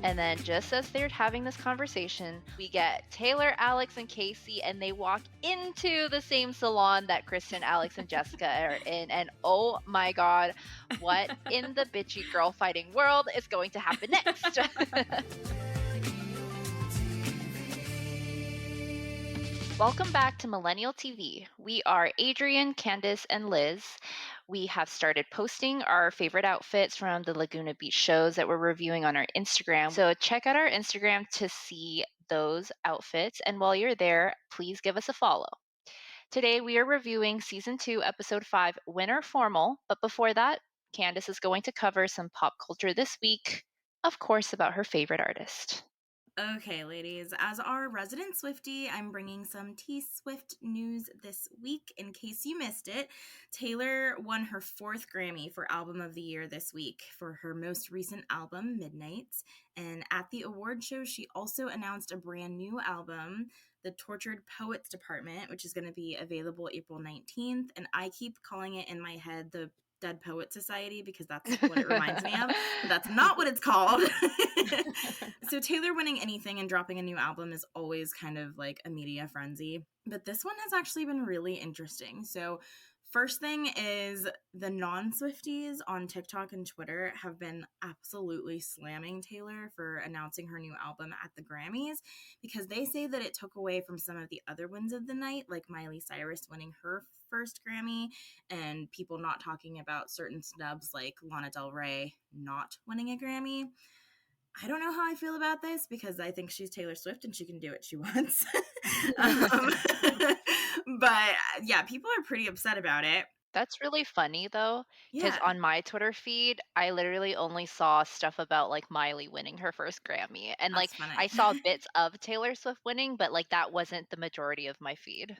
And then just as they're having this conversation, we get Taylor, Alex, and Casey, and they walk into the same salon that Kristen, Alex, and Jessica are in. And oh my God, what in the bitchy girl fighting world is going to happen next? Welcome back to Millennial TV. We are Adrian, Candace, and Liz. We have started posting our favorite outfits from the Laguna Beach shows that we're reviewing on our Instagram. So check out our Instagram to see those outfits. And while you're there, please give us a follow. Today, we are reviewing Season 2, Episode 5, Winter Formal. But before that, Candace is going to cover some pop culture this week, of course, about her favorite artist. Okay, ladies, as our resident Swiftie, I'm bringing some T-Swift news this week. In case you missed it, Taylor won her 4th Grammy for Album of the Year this week for her most recent album, Midnights. And at the award show, she also announced a brand new album, The Tortured Poets Department, which is going to be available April 19th. And I keep calling it in my head the Dead Poet Society because that's what it reminds me of, but that's not what it's called. So Taylor winning anything and dropping a new album is always kind of like a media frenzy, but this one has actually been really interesting. So first thing is the non-Swifties on TikTok and Twitter have been absolutely slamming Taylor for announcing her new album at the Grammys because they say that it took away from some of the other wins of the night, like Miley Cyrus winning her first Grammy and people not talking about certain snubs like Lana Del Rey not winning a Grammy. I don't know how I feel about this because I think she's Taylor Swift and she can do what she wants. But yeah, people are pretty upset about it. That's really funny though, because Yeah. on my Twitter feed, I literally only saw stuff about like Miley winning her first Grammy. And like That's funny. I saw bits of Taylor Swift winning, but like that wasn't the majority of my feed.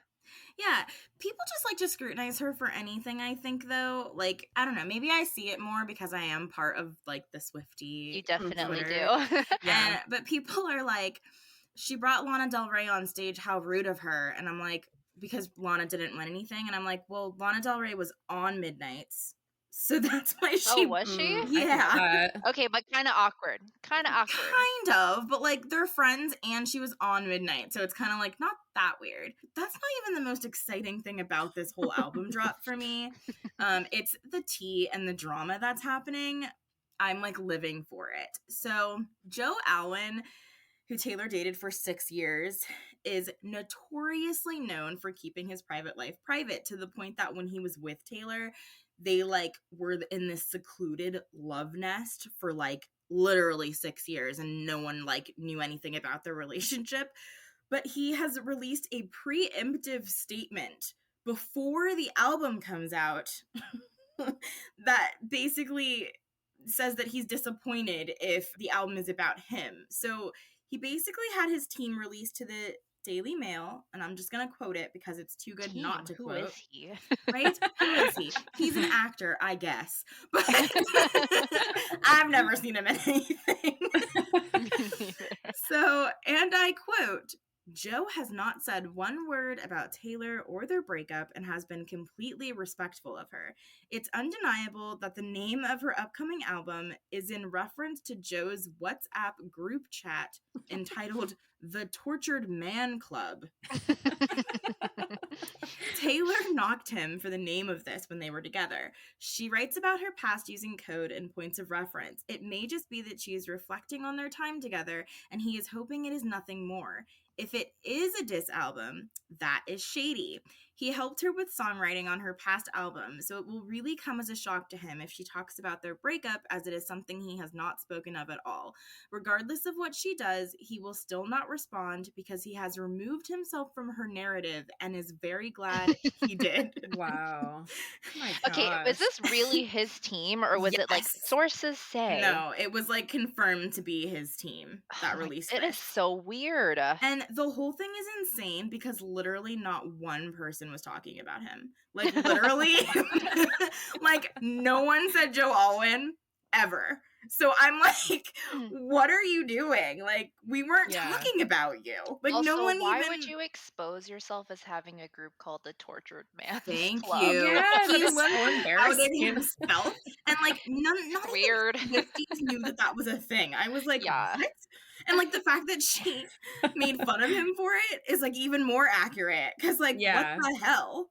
Yeah, people just like to scrutinize her for anything, I think, though. Like, I don't know, maybe I see it more because I am part of like the Swiftie. You definitely Twitter. do. Yeah. But people are like, she brought Lana Del Rey on stage, how rude of her. And I'm like, because Lana didn't win anything. And I'm like, well, Lana Del Rey was on Midnights. So that's why she... Oh, was she? Yeah. Okay, but kind of awkward. Kind of, but like they're friends and she was on Midnight. So it's kind of like not that weird. That's not even the most exciting thing about this whole album drop for me. It's the tea and the drama that's happening. I'm like living for it. So Joe Alwyn, who Taylor dated for 6 years, is notoriously known for keeping his private life private to the point that when he was with Taylor, they like were in this secluded love nest for like literally 6 years and no one like knew anything about their relationship. But he has released a preemptive statement before the album comes out that basically says that he's disappointed if the album is about him. So he basically had his team released to the Daily Mail, and I'm just going to quote it because it's too good not to quote. Who is he? Right? Who is he? He's an actor, I guess. But I've never seen him in anything. So, and I quote, Joe has not said one word about Taylor or their breakup and has been completely respectful of her. It's undeniable that the name of her upcoming album is in reference to Joe's WhatsApp group chat entitled The Tortured Man Club. Taylor knocked him for the name of this when they were together. She writes about her past using code and points of reference. It may just be that she is reflecting on their time together, and he is hoping it is nothing more. If it is a diss album, that is shady. He helped her with songwriting on her past album, so it will really come as a shock to him if she talks about their breakup, as it is something he has not spoken of at all. Regardless of what she does, he will still not respond because he has removed himself from her narrative and is very glad he did. Wow. My okay, was this really his team or was it like sources say? No, it was like confirmed to be his team that released it. It is so weird. And the whole thing is insane because literally not one person was talking about him. Like literally, like no one said Joe Alwyn ever. So I'm like, Mhm. what are you doing? Like, we weren't Yeah. talking about you. Like, no Also, one why would even. you expose yourself as having a group called the Tortured Man's Thank Club? you. Yeah, He that's went so and outed embarrassing. himself, and, like, not It's even weird. Swifties knew that that was a thing. I was like, Yeah. "What?" And, like, the fact that she made fun of him for it is, like, even more accurate. Cause like, what Yeah. the hell?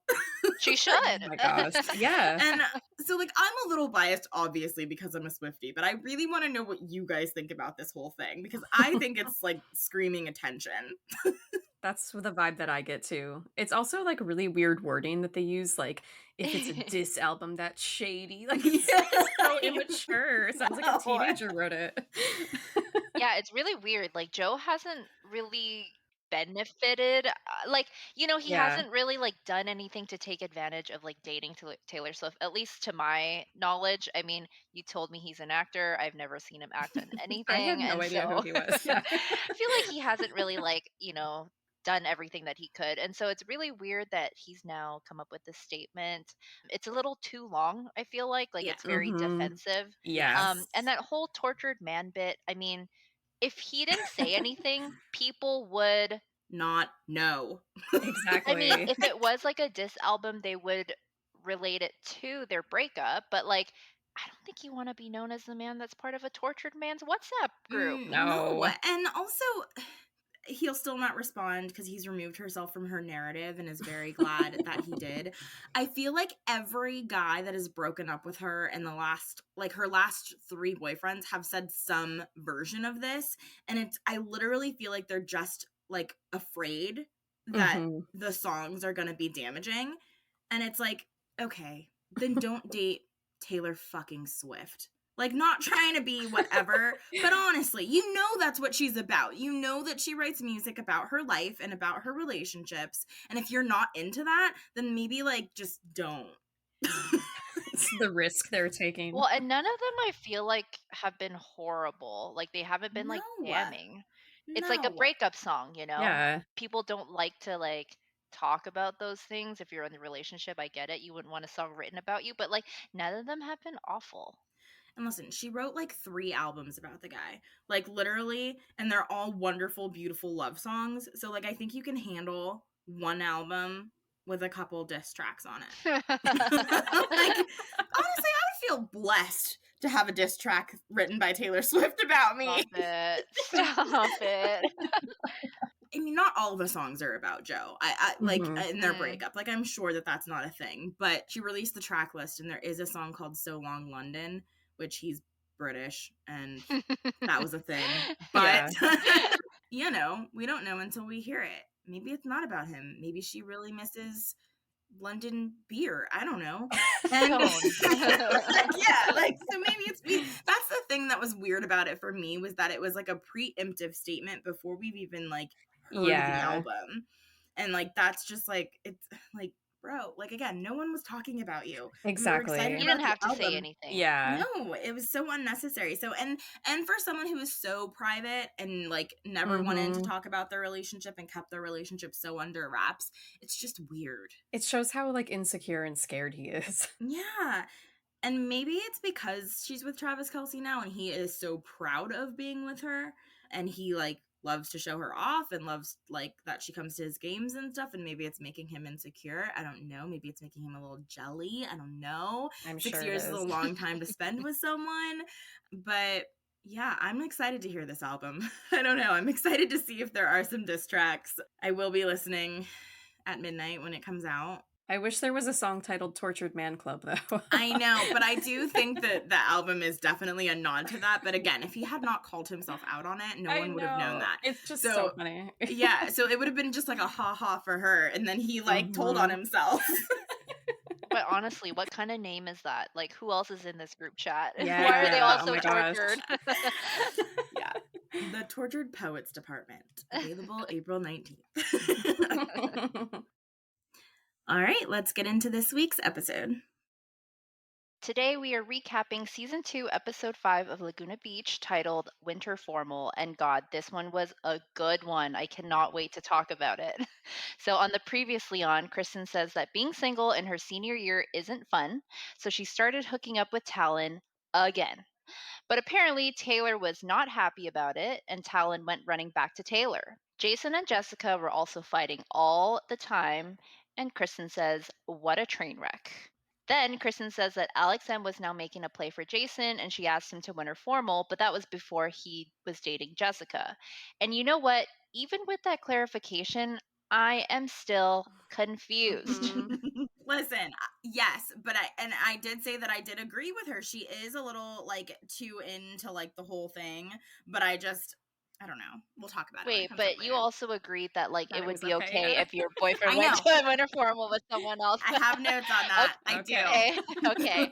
She Oh should. my gosh. Yeah. And, so, like, I'm a little biased, obviously, because I'm a Swiftie, but I really wanna know what you guys think about this whole thing, because I think it's, like, screaming attention. That's the vibe that I get too. It's also, like, really weird wording that they use, like, if it's a diss album, that's shady. Like, Yeah, it's so I immature. It sounds like a know. teenager wrote it. Yeah, it's really weird. Like Joe hasn't really benefited. He Yeah. hasn't really like done anything to take advantage of like dating Taylor Swift, at least to my knowledge. I mean, you told me he's an actor. I've never seen him act in I had anything. no And idea so who he was. Yeah. I feel like he hasn't really done everything that he could. And so it's really weird that he's now come up with this statement. It's a little too long, I feel like Yeah. it's very Mhm. defensive. Yeah. And Yes. that whole tortured man bit, I mean, if he didn't say anything, people would. Not no. I mean, Exactly. if it was like a diss album, they would relate it to their breakup, but like I don't think you want to be known as the man that's part of a tortured man's WhatsApp group. No, No. and also he'll still not respond because he's removed herself from her narrative and is very glad that he did. I feel like every guy that has broken up with her in the last, like her last 3 boyfriends have said some version of this, and I literally feel like they're just, like, afraid that Mhm. the songs are gonna be damaging, and it's like, "Okay, then don't date Taylor fucking Swift." Like, not trying to be whatever, but honestly, you know that's what she's about. You know that she writes music about her life and about her relationships, and if you're not into that, then maybe, like, just don't. It's the risk they're taking. Well, and none of them I feel like have been horrible. Like they haven't been like No. damning. It's like a No. breakup song, you know? Yeah. People don't like to like talk about those things. If you're in the relationship, I get it. You wouldn't want a song written about you, but like none of them have been awful. And listen, she wrote, like, 3 albums about the guy, like, literally, and they're all wonderful, beautiful love songs, so, like, I think you can handle 1 album with a couple diss tracks on it. Like, honestly, I would feel blessed to have a diss track written by Taylor Swift about me. Stop it. Stop it. I mean, not all the songs are about Joe. I like Mhm. in their Mm. breakup. Like, I'm sure that that's not a thing. But she released the track list, and there is a song called "So Long London," which he's British, and that was a thing. But Yeah. we don't know until we hear it. Maybe it's not about him. Maybe she really misses London beer. I don't know. And Scone. yeah, like so maybe it's me. That's the thing that was weird about it for me was that it was like a preemptive statement before we've even like heard the Yeah. album. And like that's just like it's like bro, like again, no one was talking about you. We were excited You Exactly. didn't about the have to say album. anything. Yeah. No, it was so unnecessary. So and for someone who is so private and like never wanted to Mhm. talk about their relationship and kept their relationship so under wraps, it's just weird. It shows how, like, insecure and scared he is. Yeah. And maybe it's because she's with Travis Kelce now and he is so proud of being with her and he like loves to show her off and loves like that she comes to his games and stuff and maybe it's making him insecure. I don't know. Maybe it's making him a little jelly. I don't know. I'm 6 sure it years is a is. long time to spend with someone, but yeah, I'm excited to hear this album. I don't know. I'm excited to see if there are some diss tracks. I will be listening at midnight when it comes out. I wish there was a song titled "Tortured Man Club," though. I know, but I do think that the album is definitely a nod to that. But again, if he had not called himself out on it, no I one would have known know. that. It's just so So funny. yeah, so it would have been just like a ha ha for her, and then he like told on Mhm. himself. But honestly, what kind of name is that? Like, who else is in this group chat? Why are they all Yeah. Oh so my gosh. tortured? Yeah, the Tortured Poets Department, available April 19th. All right, let's get into this week's episode. Today, we are recapping season 2, episode 5 of Laguna Beach, titled Winter Formal. And God, this one was a good one. I cannot wait to talk about it. So, on the previously on, Kristen says that being single in her senior year isn't fun. So, she started hooking up with Talan again. But apparently, Taylor was not happy about it, and Talon went running back to Taylor. Jason and Jessica were also fighting all the time, and Kristen says, "What a train wreck." Then Kristen says that Alex M was now making a play for Jason, and she asked him to win her formal, but that was before he was dating Jessica. And you know what? Even with that clarification, I am still confused. Mhm. Listen, yes, but I did say that I did agree with her. She is a little like too into like the whole thing, but I don't know. We'll talk about it when it Wait, comes up but you later. also agreed that like it That it would was be okay, okay yeah. if your boyfriend I went know. to a winter formal with someone else. I have notes on that. I Okay. Okay, okay.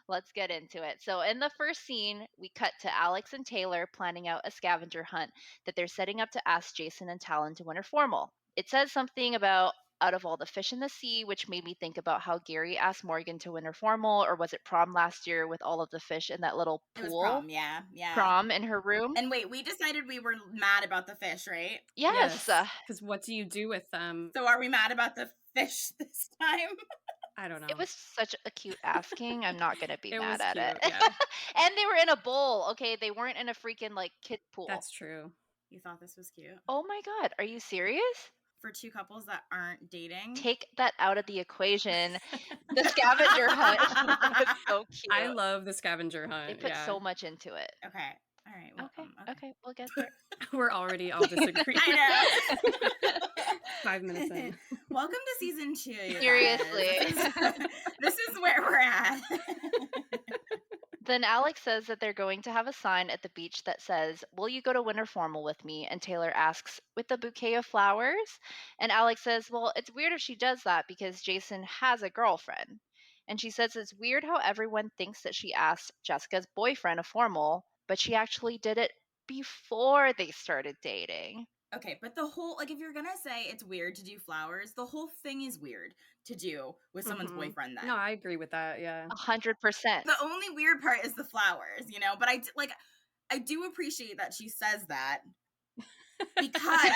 Let's get into it. So, in the first scene, we cut to Alex and Taylor planning out a scavenger hunt that they're setting up to ask Jason and Talon to winter formal. It says something about out of all the fish in the sea, which made me think about how Gary asked Morgan to winter formal, or was it prom last year with all of the fish in that little It was pool? prom, yeah, yeah. Prom in her room? And wait, we decided we were mad about the fish, right? Yes. Yes, because what do you do with them? So are we mad about the fish this time? I don't It know. was such a cute asking. I'm not gonna be It mad was at it. cute, yeah. And they were in a bowl, okay? They weren't in a freaking like kid pool. That's true. You thought this was cute? Oh my god, are you serious? For two couples that aren't dating? Take that out of the equation. The scavenger hunt was so I cute. love the scavenger They hunt, put yeah. so much into it. Okay. All right. Well, Okay, okay. okay, we'll get there. We're already all disagreeing. I know. 5 minutes in. Welcome to season 2, you guys. Seriously. This is where we're at. Then Alex says that they're going to have a sign at the beach that says, "Will you go to winter formal with me?" And Taylor asks, "With a bouquet of flowers?" And Alex says, "Well, it's weird if she does that because Jason has a girlfriend." And she says it's weird how everyone thinks that she asked Jessica's boyfriend a formal, but she actually did it before they started dating. Okay, but the whole, like, if you're gonna say it's weird to do flowers, the whole thing is weird to do with someone's Mhm. boyfriend then. No, I agree with that, yeah. 100%. The only weird part is the flowers, you know? But I do appreciate that she says that because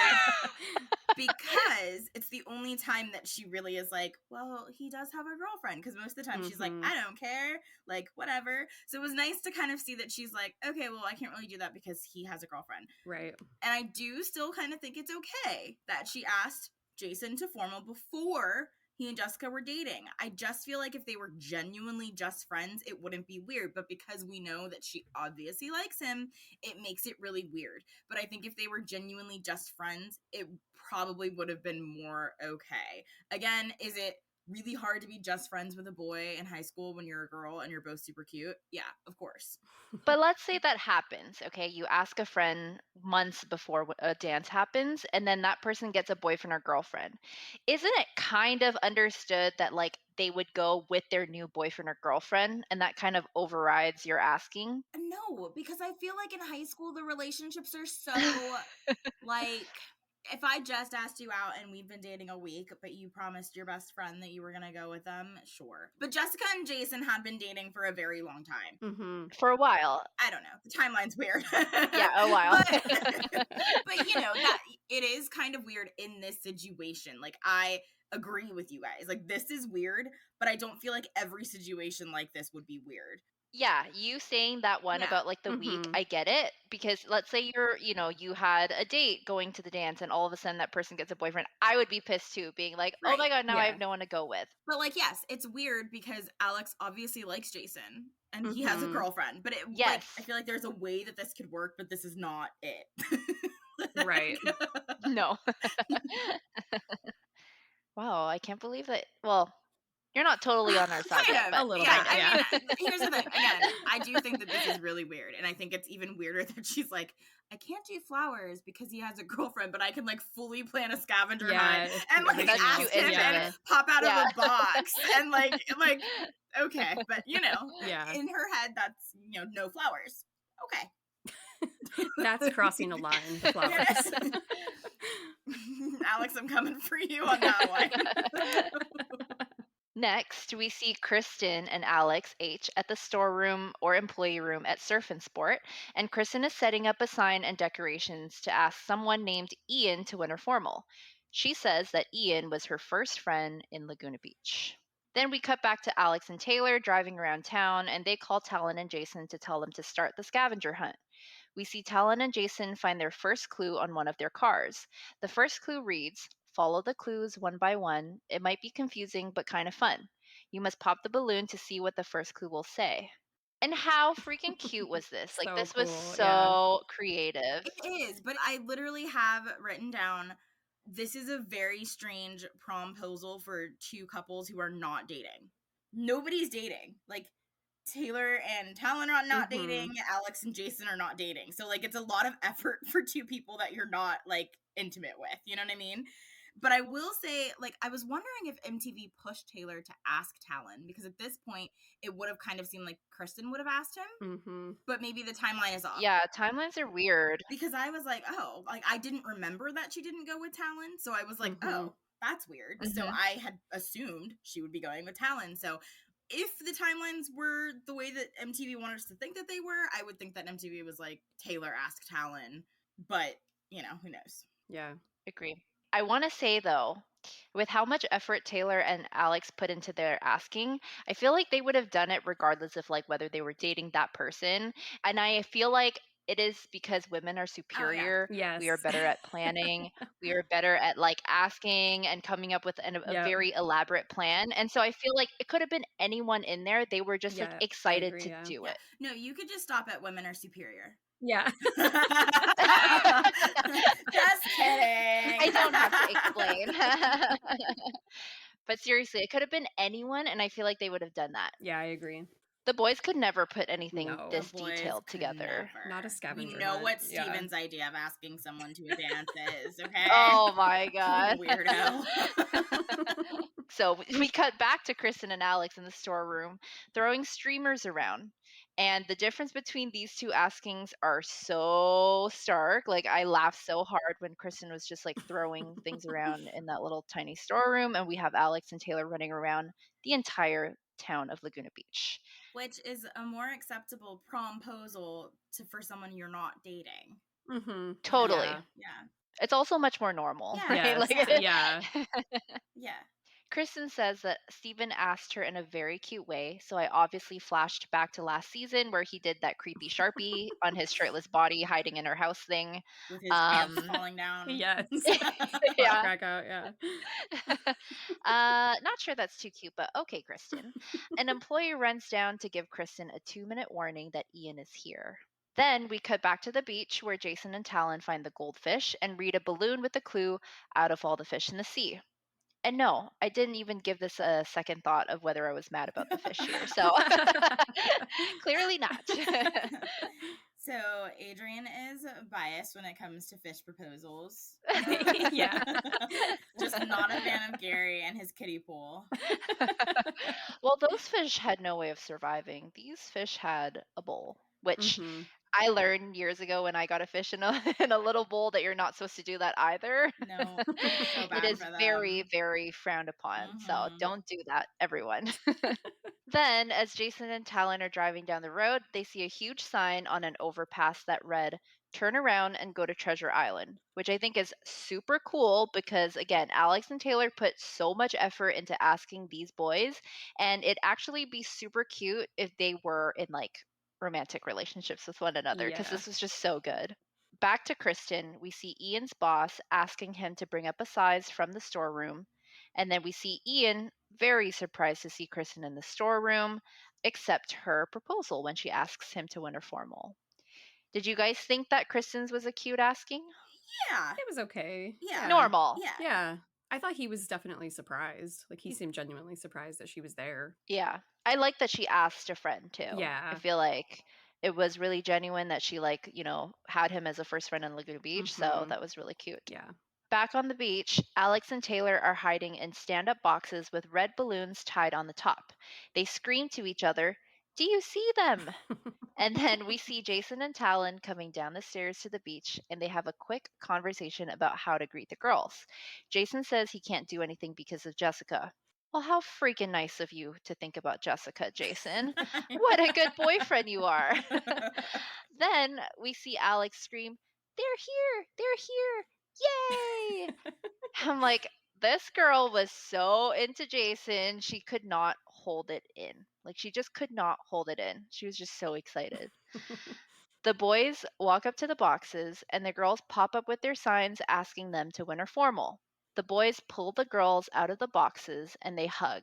because it's the only time that she really is like, well, he does have a girlfriend. Because most of the time she's like, Mhm. I don't care, like, whatever. So it was nice to kind of see that she's like, okay, well, I can't really do that because he has a girlfriend. Right. And I do still kind of think it's okay that she asked Jason to formal before he and Jessica were dating. I just feel like if they were genuinely just friends, it wouldn't be weird. But because we know that she obviously likes him, it makes it really weird. But I think if they were genuinely just friends, it probably would have been more okay. Again, is it really hard to be just friends with a boy in high school when you're a girl and you're both super cute? Yeah, of course. But let's say that happens, okay? You ask a friend months before a dance happens, and then that person gets a boyfriend or girlfriend. Isn't it kind of understood that, like, they would go with their new boyfriend or girlfriend, and that kind of overrides your asking? No, because I feel like in high school the relationships are so like if I just asked you out and we've been dating a week, but you promised your best friend that you were gonna go with them, sure. But Jessica and Jason had been dating for a very long time. Mhm. For a while. I don't know. The timeline's weird. Yeah, a while. But you know, that it is kind of weird in this situation. Like I agree with you guys. Like this is weird, but I don't feel like every situation like this would be weird. Yeah, you saying that one Yeah. about, like, the week, Mhm. I get it, because let's say you had a date going to the dance and all of a sudden that person gets a boyfriend, I would be pissed too, being like, "Oh Right. my god, now I have Yeah. no one to go with." But like, yes, it's weird because Alex obviously likes Jason and he has a Mhm. girlfriend. But it like I Yes. feel like there's a way that this could work, but this is not it. Right. Like, No. Wow, I can't believe that. Well, you're not totally on our side kind yet, of. A but little Yeah. kind bit, of. I mean, yeah. here's the thing. Again, I do think that this is really weird. And I think it's even weirder that she's like, I can't do flowers because he has a girlfriend, but I can like fully plan a scavenger Yeah, hunt and like That's everything too ask else, him and yeah. intimate. pop out of Yeah. a box and like okay. But you know, Yeah. in her head, that's no flowers. Okay. That's crossing a line, the flowers. Yes. Alex, I'm coming for you on that one. Next, we see Kristen and Alex H at the storeroom or employee room at Surf and Sport, and Kristen is setting up a sign and decorations to ask someone named Ian to win her formal. She says that Ian was her first friend in Laguna Beach. Then we cut back to Alex and Taylor driving around town, and they call Talon and Jason to tell them to start the scavenger hunt. We see Talon and Jason find their first clue on one of their cars. The first clue reads, "Follow the clues one by one. It might be confusing, but kind of fun. You must pop the balloon to see what the first clue will say." And how freaking cute was this? Like, So this was cool, yeah. so creative. It is, but I literally have written down this is a very strange promposal for two couples who are not dating. Nobody's dating. Like Taylor and Talon are not Mhm. dating, Alex and Jason are not dating. So like it's a lot of effort for two people that you're not like intimate with. You know what I mean? But I will say, like, I was wondering if MTV pushed Taylor to ask Talon because at this point it would have kind of seemed like Kristen would have asked him, Mhm. but maybe the timeline is off. Yeah, timelines are weird. Because I was like, "Oh," like, I didn't remember that she didn't go with Talon, so I was like, Mhm. "Oh, that's weird." So Mhm. I had assumed she would be going with Talon, so if the timelines were the way that MTV wanted us to think that they were, I would think that MTV was like, "Taylor asked Talon," but, who knows? Yeah. Agree. I want to say though, with how much effort Taylor and Alex put into their asking, I feel like they would have done it regardless of like whether they were dating that person. And I feel like it is because women are Oh, yeah. superior. We are Yes. better at planning. We are better at like asking and coming up with a Yep. very elaborate plan. And so I feel like it could have been anyone in there. They were just like Yeah, I excited agree, to yeah. do Yeah. it. No, you could just stop at women are superior. Yeah. Just I kidding. don't have to explain. But seriously, it could have been anyone, and I feel like they would have done that. Yeah, I agree. The boys could never put anything The No. this boys detailed could together. Not a never. We scavenger know hunt. what Yeah. Steven's idea of asking someone to a dance is, okay? Oh my god. Weirdo. So we cut back to Kristen and Alex in the storeroom throwing streamers around. And the difference between these two askings are so stark. Like I laughed so hard when Kristen was just like throwing things around in that little tiny storeroom and we have Alex and Taylor running around the entire town of Laguna Beach. Which is a more acceptable promposal for someone you're not dating. Mhm. Totally. Yeah. Yeah. It's also much more normal, right? Yeah. Yes. Yeah. Yeah. Yeah. Kristen says that Steven asked her in a very cute way, so I obviously flashed back to last season where he did that creepy Sharpie on his shirtless body hiding in her house thing. With his pants Um, falling down. Yes. Butt yeah. crack out, yeah. Not sure that's too cute, but okay, Kristen. An employee runs down to give Kristen a 2-minute warning that Ian is here. Then we cut back to the beach where Jason and Talon find the goldfish and read a balloon with a clue out of all the fish in the sea. And no, I didn't even give this a second thought of whether I was mad about the fish here. So clearly not. So Adrian is biased when it comes to fish proposals. Yeah. Just not a fan of Gary and his kiddie pool. Well, those fish had no way of surviving. These fish had a bowl, which Mhm. I learned years ago when I got a fish in a in a little bowl that you're not supposed to do that either. No, so It bad is for very, them. very frowned upon. So Hmm. don't do that, everyone. Then, as Jason and Talon are driving down the road, they see a huge sign on an overpass that read, "Turn around and go to Treasure Island," which I think is super cool because, again, Alex and Taylor put so much effort into asking these boys, and it'd actually be super cute if they were in like romantic relationships with one another because Yeah. this was just so good. Back to Kristen, we see Ian's boss asking him to bring up a size from the storeroom. And then we see Ian very surprised to see Kristen in the storeroom, accept her proposal when she asks him to win her formal. Did you guys think that Kristen's was a cute asking? Yeah, It was okay. yeah, Yeah. Normal. yeah. Yeah. I thought he was definitely surprised. Like, he seemed genuinely surprised that she was there. Yeah. I like that she asked a friend too. I Yeah. feel like it was really genuine that she had him as a first friend in Laguna Beach, so Mhm. that was really cute. Yeah. Back on the beach, Alex and Taylor are hiding in stand up boxes with red balloons tied on the top. They scream to each other, "Do you see them?" And then we see Jason and Talon coming down the stairs to the beach, and they have a quick conversation about how to greet the girls. Jason says he can't do anything because of Jessica. Well, how freaking nice of you to think about Jessica, Jason. What a good boyfriend you are. Then we see Alex scream, "They're here! They're here! Yay!" I'm like, This girl was so into Jason, she could not hold it in. Like, she just could not hold it in. She was just so excited. The boys walk up to the boxes, and the girls pop up with their signs asking them to winter formal. The boys pull the girls out of the boxes and they hug.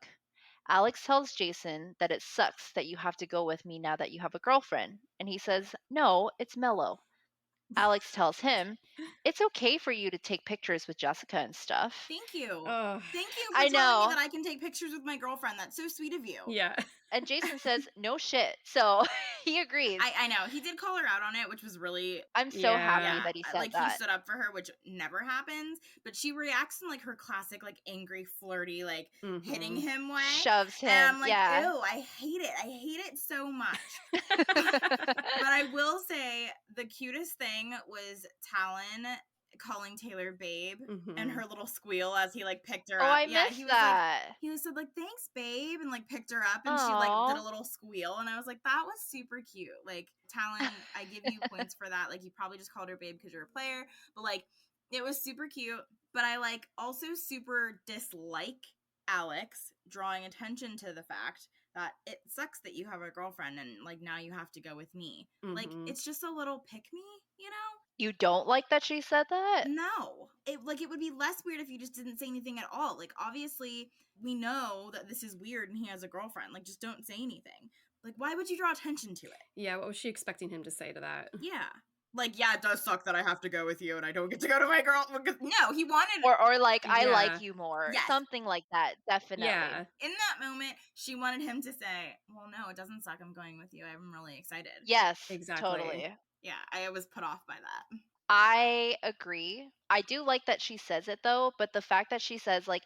Alex tells Jason that it sucks that you have to go with me now that you have a girlfriend. And he says, no, it's mellow. Alex tells him, it's okay for you to take pictures with Jessica and stuff. Thank you. Ugh. Thank you for I telling me know. that I can take pictures with my girlfriend. That's so sweet of you. Yeah. And Jason says, no shit. So he agrees. I know. He did call her out on it, which was really, I'm so happy Yeah. that he said like, he that. stood up for her, which never happens. But she reacts in, like, her classic, like, angry, flirty, like, hitting Mhm. him way. Shoves him. And I'm like, yeah. ew, I hate it. I hate it so much. But I will say the cutest thing was Talan calling Taylor babe and Mhm. her little squeal as he like picked her Oh, up. I Yeah, missed that. he was said like thanks babe and like picked her up and she like did a Oh. little squeal and I was like that was super cute. Like Talan, I give you points for that. Like you probably just called her babe because you're a player, but like it was super cute. But I like also super dislike Alex drawing attention to the fact that it sucks that you have a girlfriend and like now you have to go with me. Like Mhm. it's just a little pick me, you know? You don't like that she said that? No. It would be less weird if you just didn't say anything at all. Like obviously we know that this is weird and he has a girlfriend. Like just don't say anything. Like why would you draw attention to it? Yeah, what was she expecting him to say to that? Yeah. Like yeah, it does suck that I have to go with you and I don't get to go to my girl. No, he wanted Or like, I like Yeah. you more. yes. Something like that, definitely. Yeah. In that moment, she wanted him to say, "Well, no, it doesn't suck. I'm going with you. I'm really excited." Yes, Exactly. totally. Yeah, I was put off by that. I agree. I do like that she says it though, but the fact that she says like,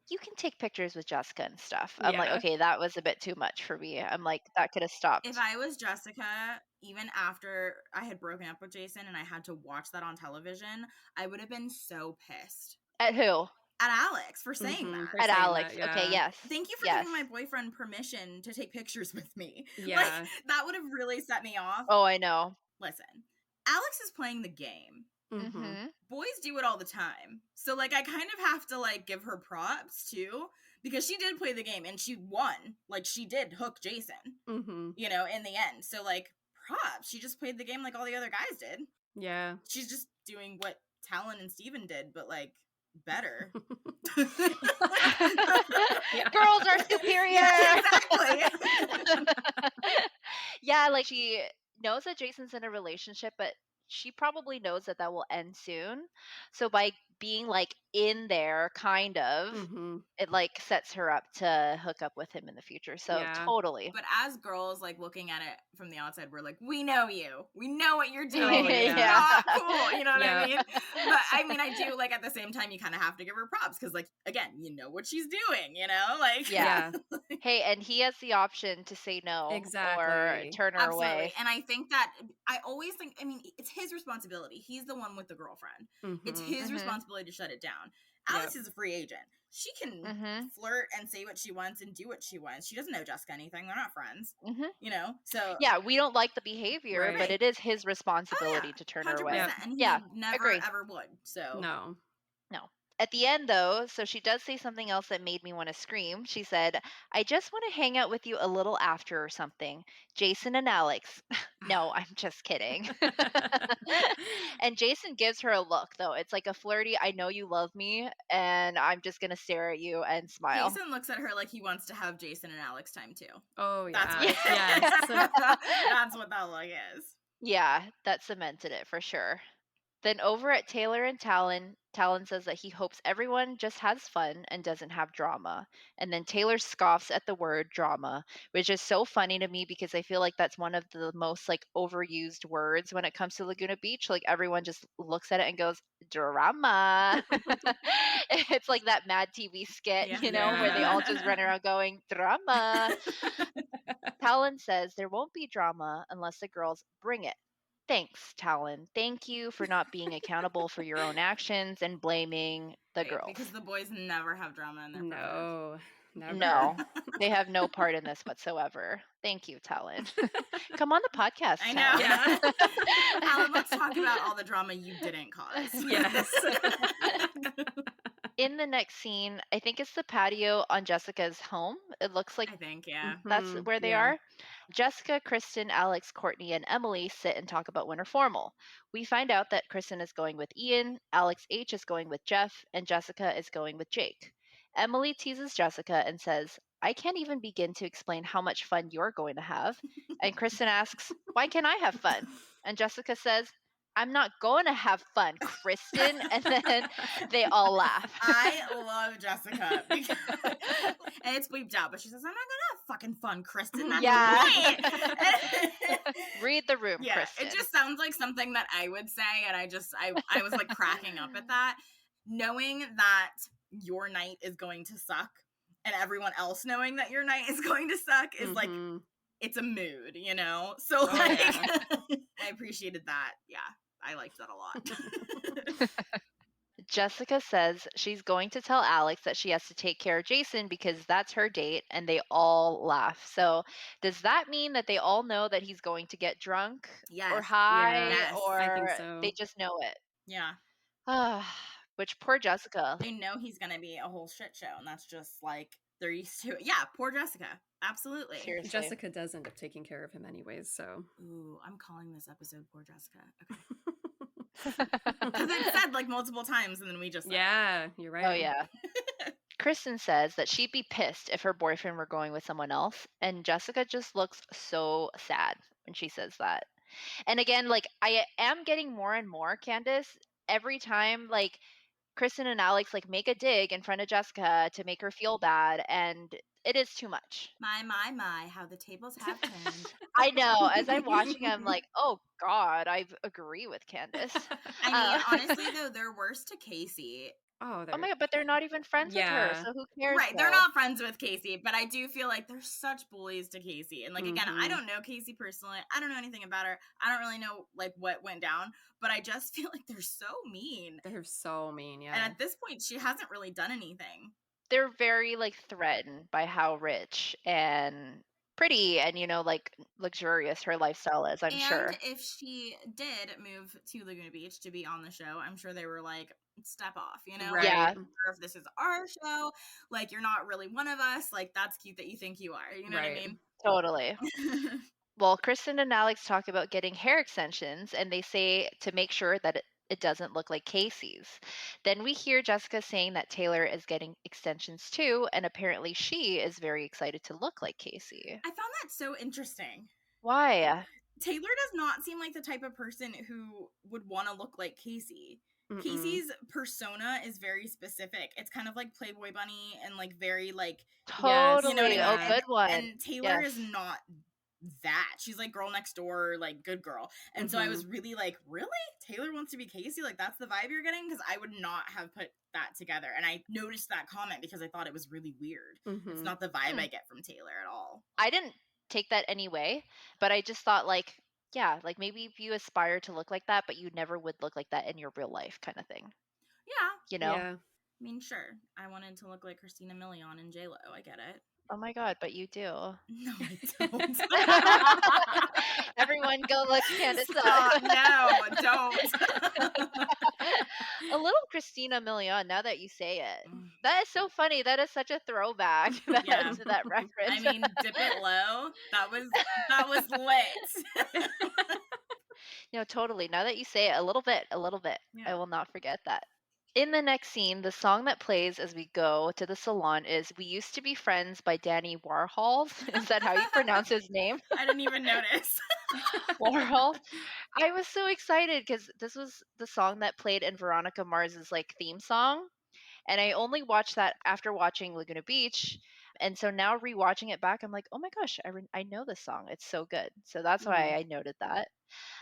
"You can take pictures with Jessica and stuff." I'm like, Yeah. "Okay, that was a bit too much for me." I'm like, "That could have If stopped." I was Jessica, even after I had broken up with Jason and I had to watch that on television, I would have been so pissed At who? at Alex for saying Mhm. that. For At saying that, Alex. Okay, yeah. yes. Thank you for Yes. giving my boyfriend permission to take pictures with me. Like, Yeah. that would have really set me off. Oh, I know. Listen, Alex is playing the game. Mhm. Mhm. Boys do it all the time. So like I kind of have to like give her props too because she did play the game and she won. Like she did hook Jason, Mhm. you know, in the end. So like props. She just played the game like all the other guys did. Yeah. She's just doing what Talon and Steven did, but like better. Yeah. Girls are superior. Yeah, exactly. Yeah, like she knows that Jason's in a relationship, but she probably knows that that will end soon. So by being like in there, kind of, Mhm. it like sets her up to hook up with him in the future. So Yeah. totally. But as girls, like looking at it from the outside, we're like, we know you. We know what you're doing. Oh, It's yeah. not cool. You know what Yeah. I mean? But I mean, I do like at the same time, you kind of have to give her props because, like, again, you know what she's doing. You know, like Yeah. Yeah. Hey, and he has the option to say no or Exactly. turn her absolutely. away. And I think that I always think, I mean, it's his responsibility. He's the one with the girlfriend. It's Mhm. his Mhm. responsibility to shut it down. Yep. Alex is a free agent. She can Mhm. flirt and say what she wants and do what she wants. She doesn't know Jessica anything. They're not friends. Mhm. You know, so Yeah, we don't like the behavior, but Right. it is his oh responsibility yeah, to turn her away. 100%, Yep. and Yeah, he never agree. ever would. So No. No. At the end, though, so she does say something else that made me want to scream. She said, I just want to hang out with you a little after or something. Jason and Alex. No, I'm just kidding. And Jason gives her a look, though. It's like a flirty, I know you love me, and I'm just going to stare at you and smile. Jason looks at her like he wants to have Jason and Alex time too. Oh, That's yeah. what Yes. that's what that look is. Yeah, that cemented it for sure. Then over at Taylor and Talon, Talon says that he hopes everyone just has fun and doesn't have drama. And then Taylor scoffs at the word drama, which is so funny to me because I feel like that's one of the most like overused words when it comes to Laguna Beach. Like everyone just looks at it and goes, drama. It's like that Mad TV skit, Yeah. where they all Yeah. just run around going, drama. Talon says there won't be drama unless the girls bring it. Thanks, Talon. Thank you for not being accountable for your own actions and blaming the Right, girls. because the boys never have drama in their preference. No. Never. No, they have no part in this whatsoever. Thank you, Talon. Come on the podcast, I Talon. know. Alan, let's talk about all the drama you didn't cause. Yes. In the next scene, I think it's the patio on Jessica's home. It looks like I think, yeah. that's Mhm, where they yeah. are. Jessica, Kristen, Alex, Courtney, and Emily sit and talk about winter formal. We find out that Kristen is going with Ian, Alex H is going with Jeff, and Jessica is going with Jake. Emily teases Jessica and says, I can't even begin to explain how much fun you're going to have. And Kristen asks, Why can't I have fun? And Jessica says, I'm not going to have fun, Kristen. And then they all laugh. I love Jessica because, and it's bleeped out, but she says, I'm not gonna have fucking fun, Kristen. That's Yeah. the point. Read the room, Yeah, Kristen. it just sounds like something that I would say, and I was like cracking up at that, knowing that your night is going to suck, and everyone else knowing that your night is going to suck is like, Mhm. it's a mood, you know. So Oh, like, yeah. I appreciated that. Yeah, I liked that a lot. Jessica says she's going to tell Alex that she has to take care of Jason because that's her date, and they all laugh. So, does that mean that they all know that he's going to get drunk or Yes, high, Yeah, yes, I think or they so. just know it? yeah. Which poor Jessica. They know he's gonna be a whole shit show, and that's just like they're used to it. Yeah, poor Jessica. Absolutely. Seriously. Jessica does end up taking care of him anyways, so. Ooh, I'm calling this episode Poor Jessica. Okay. Because it said like multiple times, and then we just said Yeah, you're Oh, right. yeah. Kristen says that she'd be pissed if her boyfriend were going with someone else, and Jessica just looks so sad when she says that. And again, like I am getting more and more, Candace, every time like Kristen and Alex like make a dig in front of Jessica to make her feel bad, and it is too much. my, how the tables have turned. I know. As I'm watching, I'm like, oh God, I agree with Candace. I mean, Uh, honestly though, they're worse to Casey. Oh, oh my they're God, but they're not even friends with her, yeah. so who cares Right, they're though? not friends with Casey, but I do feel like they're such bullies to Casey. And like again, I Mhm. don't know Casey personally. I don't know anything about her. I don't really know like what went down, but I just feel like they're so mean. They're so mean, And yeah. at this point, she hasn't really done anything. They're very like threatened by how rich and pretty and like luxurious her lifestyle is, I'm And sure. if she did move to Laguna Beach to be on the show, I'm sure they were like, step off, you know? Like, Right, Yeah, or if this is our show, like, you're not really one of us. Like, that's cute that you think you are. You know what I right. mean? totally. Well, Kristen and Alex talk about getting hair extensions, and they say to make sure that it doesn't look like Casey's. Then we hear Jessica saying that Taylor is getting extensions too, and apparently she is very excited to look like Casey. I found that so interesting. Why? Taylor does not seem like the type of person who would want to look like Casey. Mm-mm. Casey's persona is very specific. It's kind of like Playboy Bunny and like very like, Yes, you know what I Totally. mean? Oh, yeah. good one. And Taylor Yes. is not that. She's like girl next door, like good girl. And so I was Mhm. really like, really? Taylor wants to be Casey? Like that's the vibe you're getting? Because I would not have put that together. And I noticed that comment because I thought it was really weird. It's Mhm. not the vibe Hmm. I get from Taylor at all. I didn't take that anyway, but I just thought like, yeah, like maybe if you aspire to look like that, but you never would look like that in your real life kind of thing, Yeah. you know? Yeah. I mean, sure. I wanted to look like Christina Milian and J-Lo. I get it. Oh my God, but you do. No, I don't. Everyone go look Candace up. Stop. No, don't. A little Christina Milian, now that you say it. Mm, That is so funny. That is such a throwback that, yeah. to that I reference. mean, dip it low. That was lit. No, totally. Now that you say it, a little bit, a little bit. I Yeah. will not forget that. In the next scene, the song that plays as we go to the salon is We Used to Be Friends by Danny Warhol. Is that how you pronounce his name? I didn't even notice. Warhol. I was so excited because this was the song that played in Veronica Mars's like theme song. And I only watched that after watching Laguna Beach. And so now rewatching it back, I'm like, oh my gosh, I know this song. It's so good. So that's why Mhm. I noted that.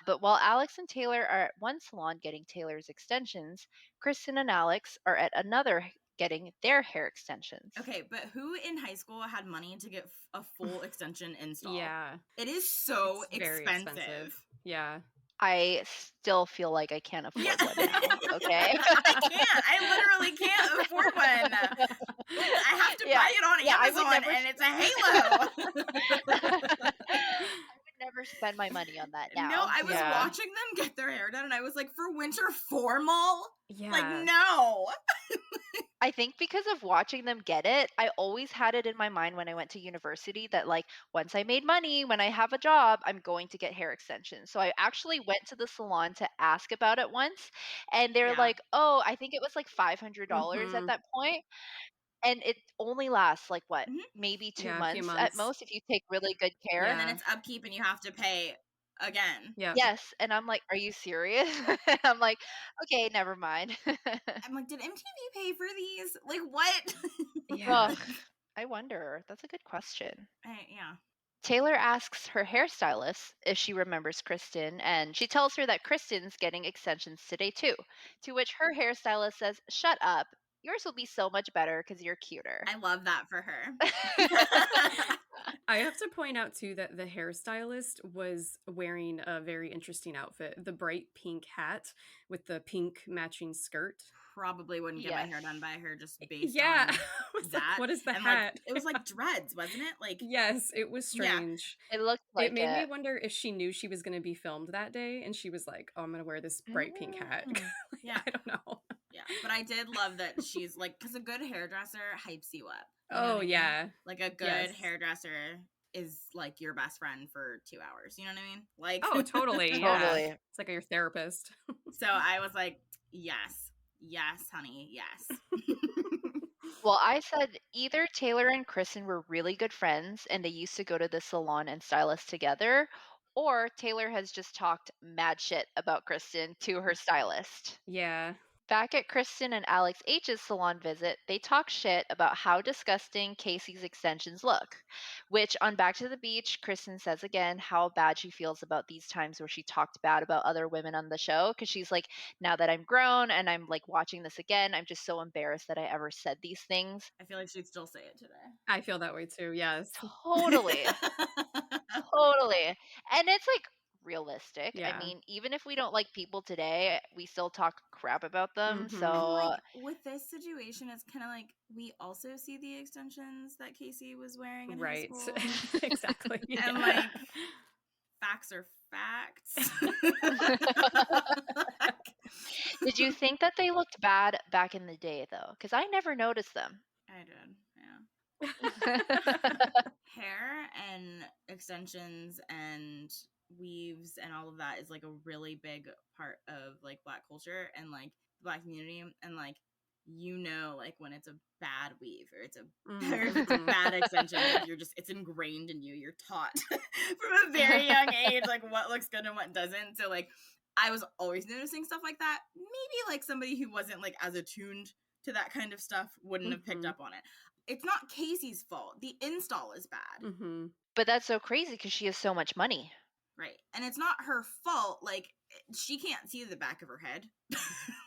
But while Alex and Taylor are at one salon getting Taylor's extensions, Kristen and Alex are at another getting their hair extensions. Okay, but who in high school had money to get a full extension install? Yeah. It is so It's very expensive. Yeah. I still feel like I can't Yeah. afford one now. Okay. I can't. I literally can't afford one. I have to Yeah. buy it on Yeah. I would Amazon never. and it's a Halo. I would never never spend my money on that No, now. I was Yeah. watching them get their hair done, and I was like, for winter formal? Like, Yeah. no. I think because of watching them get it, I always had it in my mind when I went to university that, like, once I made money, when I have a job, I'm going to get hair extensions. So I actually went to the salon to ask about it once, and they're Yeah. like, "Oh, I think it was like $500 at Mhm. that point." And it only lasts like what? Mhm. Maybe 2 Yeah, a few months at months. most if you take really good And care. then Yeah. it's upkeep, and you have to pay again. Yep. Yes, and I'm like, "Are you serious?" I'm like, "Okay, never mind." I'm like, did MTV pay for these? Like, what? Yeah. Ugh, I wonder. That's a good question. Yeah. Taylor asks her hairstylist if she remembers Kristen, and she tells her that Kristen's getting extensions today too. To which her hairstylist says, "Shut up. Yours will be so much better because you're cuter." I love that for her. I have to point out too that the hairstylist was wearing a very interesting outfit. The bright pink hat with the pink matching skirt. Probably wouldn't get my Yes. hair done by her just based Yeah. on I was like, that. what is the And like, hat? it was like dreads, wasn't it? Like, Yes, it was yeah. strange. It looked It like made me it. wonder if she knew she was gonna be filmed that day and she was like, "Oh, I'm gonna wear this bright pink hat." Mm. Like, Yeah. I don't know. Yeah. But I did love that she's like, because a good hairdresser hypes you up. You know Oh, what I mean? yeah. Like, a good Yes. hairdresser is like your best friend for 2 hours. You know what I mean? Like, Oh, totally, yeah. Totally. It's like your therapist. so I was like, yes, yes, honey, yes. Well, I said either Taylor and Kristen were really good friends and they used to go to the salon and stylist together, or Taylor has just talked mad shit about Kristen to her stylist. Yeah. Back at Kristen and Alex H's salon visit, they talk shit about how disgusting Casey's extensions look. Which, on Back to the Beach, Kristen says again how bad she feels about these times where she talked bad about other women on the show. Because she's like, now that I'm grown and I'm like watching this again, I'm just so embarrassed that I ever said these things. I feel like she'd still say it today. I feel that way too, yes. Totally. Totally. And it's like realistic. I Yeah. mean, even if we don't like people today, we still talk crap about them. Mhm. And So like with this situation, it's kind of like we also see the extensions that Casey was wearing in high Right. school. Exactly, And yeah. like facts are facts. did you think that they looked bad back in the day, though? Because I never noticed them. I did, yeah. Hair and extensions and weaves and all of that is like a really big part of like Black culture and like the Black community, and like, you know, like when it's a bad weave or it's a or if it's a Mhm. bad extension, like you're just, it's ingrained in you, you're taught from a very young age like what looks good and what doesn't. So like I was always noticing stuff like that. Maybe like somebody who wasn't like as attuned to that kind of stuff wouldn't have picked Mhm. up on it. It's not Casey's fault. The install is bad. Mhm. But that's so crazy because she has so much money. Right. And it's not her fault. Like, she can't see the back of her head.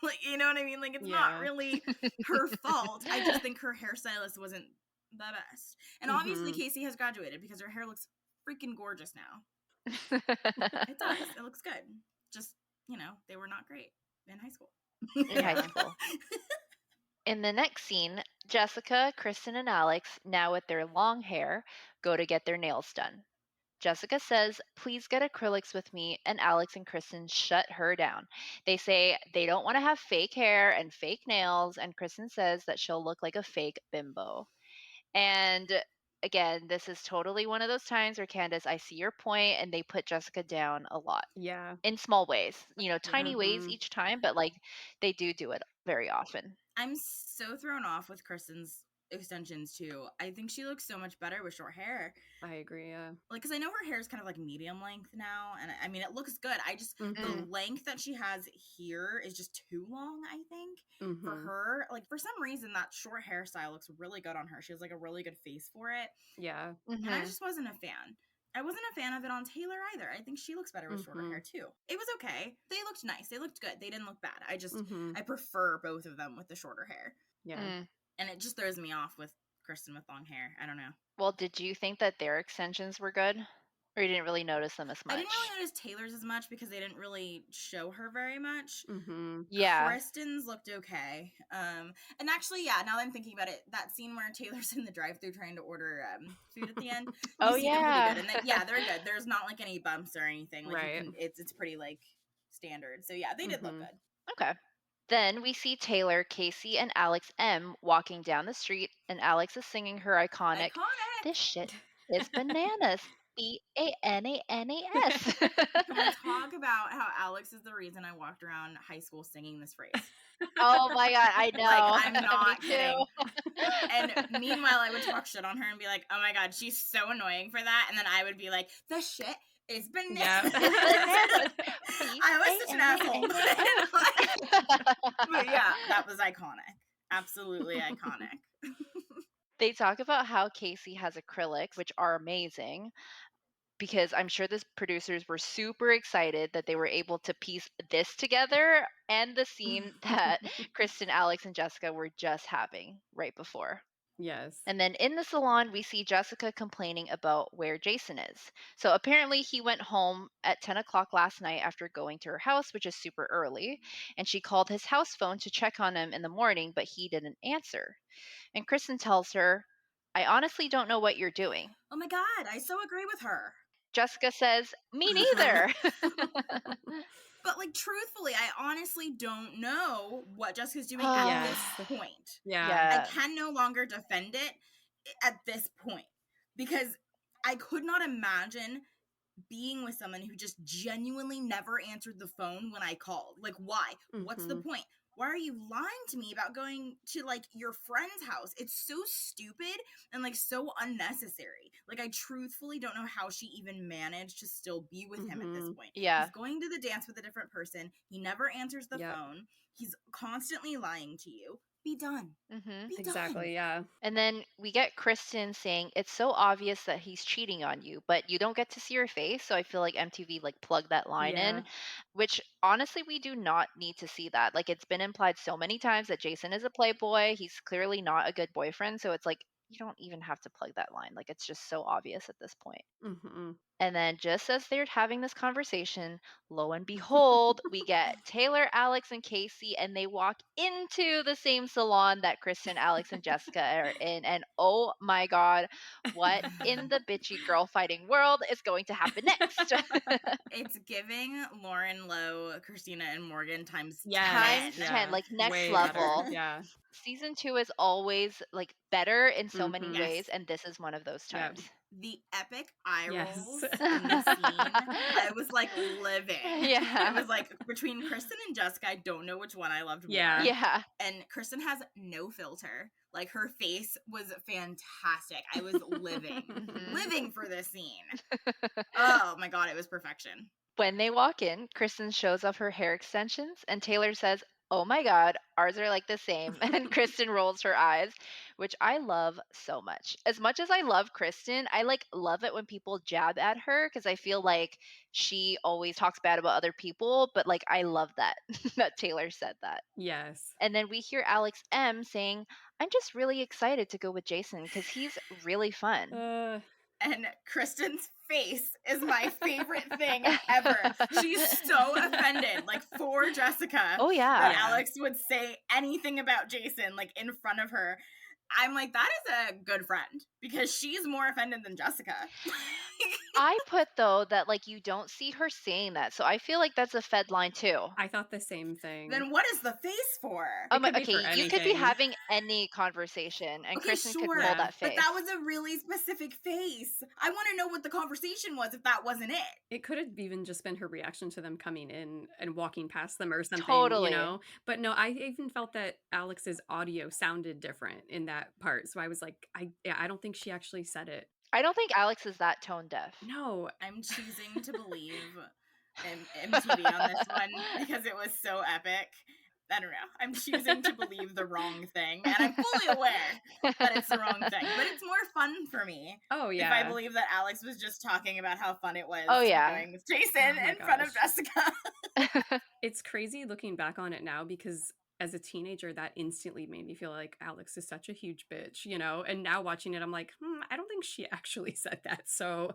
Like, you know what I mean? Like, it's not Yeah. really her fault. I just think her hairstylist wasn't the best. And obviously, Mhm. Casey has graduated because her hair looks freaking gorgeous now. It does. It looks good. Just, you know, they were not great in high school. In high Yeah. school. In the next scene, Jessica, Kristen, and Alex, now with their long hair, go to get their nails done. Jessica says, "Please get acrylics with me," and Alex and Kristen shut her down. They say they don't want to have fake hair and fake nails, and Kristen says that she'll look like a fake bimbo. And again, this is totally one of those times where Candace, I see your point, and they put Jessica down a lot Yeah. in small ways, Yeah. tiny ways Mhm. each time, but like they do it very often. I'm so thrown off with Kristen's extensions too. I think she looks so much better with short hair. I agree, yeah. Like, because I know her hair is kind of like medium length now, and I mean, it looks good. I just, the Mhm. length that she has here is just too long, I think, for Mhm. her. Like, for some reason, that short hairstyle looks really good on her. She has like a really good face for it, Yeah. and I Hmm. just wasn't a fan. I wasn't a fan of it on Taylor either. I think she looks better with shorter hair Mhm. too. It was okay. They looked nice. They looked good. They didn't look bad. Mhm. I prefer both of them with the shorter hair. Yeah. Mm. And it just throws me off with Kristen with long hair. I don't know. Well, did you think that their extensions were good? Or you didn't really notice them as I didn't much? really notice Taylor's as much because they didn't really show her very much. Mm-hmm. Yeah. Kristen's looked okay. And actually, yeah, now that I'm thinking about it, that scene where Taylor's in the drive-thru trying to order food at the end, you Oh, see them pretty yeah. good. And then, yeah, they're good. There's not like any bumps or anything. Like you Right. can, it's pretty like standard. So yeah, they did look Mm-hmm. good. Okay. Then we see Taylor, Casey, and Alex M walking down the street, and Alex is singing her iconic, Iconic. "This shit is bananas." Bananas. Can we talk about how Alex is the reason I walked around high school singing this phrase? Oh my God, I Like, know. I'm Me not too. kidding. And meanwhile, I would talk shit on her and be like, oh my God, she's so annoying for that. And then I would be like, the shit is bananas. Yeah. It's bananas. I was such an asshole. But yeah, that was iconic. Absolutely iconic. They talk about how Casey has acrylics, which are amazing, because I'm sure the producers were super excited that they were able to piece this together and the scene that Kristen, Alex, and Jessica were just having right before. Yes. And then in the salon, we see Jessica complaining about where Jason is. So apparently, he went home at 10 o'clock last night after going to her house, which is super early. And she called his house phone to check on him in the morning, but he didn't answer. And Kristen tells her, "I honestly don't know what you're doing." Oh my God, I so agree with her. Jessica says, "Me neither." But like, truthfully, I honestly don't know what Jessica's doing at Yes. this point. Yeah. I Yeah. can no longer defend it at this point because I could not imagine being with someone who just genuinely never answered the phone when I called. Like, why? What's the Mm-hmm. point? Why are you lying to me about going to like your friend's house? It's so stupid and like so unnecessary. Like, I truthfully don't know how she even managed to still be with him at this Mm-hmm. point. Yeah. He's going to the dance with a different person. He never answers the Yep. phone. He's constantly lying to you. Be done. Hmm. Be Exactly. done. Yeah. And then we get Kristen saying, "It's so obvious that he's cheating on you, but you don't get to see her face." So I feel like MTV like plugged that line Yeah. in, which honestly we do not need to see that. Like it's been implied so many times that Jason is a playboy. He's clearly not a good boyfriend. So it's like you don't even have to plug that line. Like it's just so obvious at this point. Mm-hmm. And then just as they're having this conversation, lo and behold, we get Taylor, Alex, and Casey, and they walk into the same salon that Kristen, Alex, and Jessica are in. And oh my God, what in the bitchy girl fighting world is going to happen next? It's giving Lauren Lowe, Christina, and Morgan times Yes. 10. Times 10, Yeah. like next Way better. level. Yeah. Season 2 is always like better in so many Mm-hmm. ways, Yes. and this is one of those Yep. times. The epic eye Yes. rolls in this scene, I was like living. I Yeah. was like, between Kristen and Jessica, I don't know which one I loved Yeah. more. Yeah. And Kristen has no filter. Like, her face was fantastic. I was living, Mhm. living for this scene. Oh my God, it was perfection. When they walk in, Kristen shows off her hair extensions, and Taylor says, "Oh my God, ours are like the same." And Kristen rolls her eyes, which I love so much. As much as I love Kristen, I like love it when people jab at her because I feel like she always talks bad about other people, but like I love that that Taylor said that. Yes. And then we hear Alex M saying, "I'm just really excited to go with Jason because he's really fun." And Kristen's face is my favorite thing ever. She's so offended, like for Jessica, Oh yeah. that Yeah. Alex would say anything about Jason, like in front of her. I'm like, that is a good friend because she's more offended than Jessica. I put though that like you don't see her saying that, so I feel like that's a Fed line too. I thought the same thing. Then what is the face for? It could be Okay, for you could be anything. having any conversation, and Okay, Kristen could sure. pull Yeah. that But face. that was a really specific face. I want to know what the conversation was if that wasn't it. It could have even just been her reaction to them coming in and walking past them or something, Totally. you know? But no, I even felt that Alex's audio sounded different in that part. So I was like, I don't think she actually said it. I don't think Alex is that tone deaf. No. I'm choosing to believe MTV on this one because it was so epic. I don't know. I'm choosing to believe the wrong thing, and I'm fully aware that it's the wrong thing. But it's more fun for me Oh, if yeah. I believe that Alex was just talking about how fun it was Oh, yeah. going with Jason Oh my in front of gosh. Jessica. It's crazy looking back on it now because as a teenager, that instantly made me feel like Alex is such a huge bitch, you know? And now watching it, I'm like, I don't think think she actually said that. So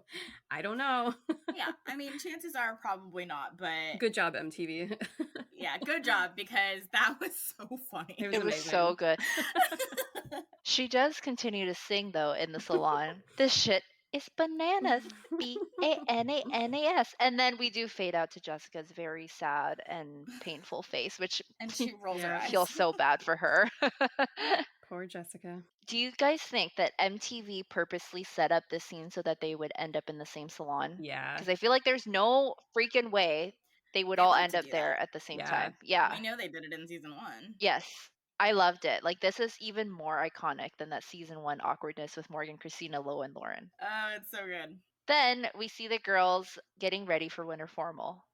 I don't know. Yeah, I mean, chances are probably not, but Good job, MTV. yeah, good job because that was so It funny. was It was so amazing. good. She does continue to sing though in the salon. This shit is bananas. Bananas. And then we do fade out to Jessica's very sad and painful face, which And she rolls her Yeah, feels eyes. so bad for her. poor Jessica. Do you guys think that MTV purposely set up this scene so that they would end up in the same salon? Yeah, Because I feel like there's no freaking way they would They all like end to up do there that. at the same yeah. time. We Yeah. know they did it in season 1. Yes. I loved it. Like this is even more iconic than that season 1 awkwardness with Morgan, Christina, Lo, and Lauren. Oh, it's so good. Then we see the girls getting ready for winter formal.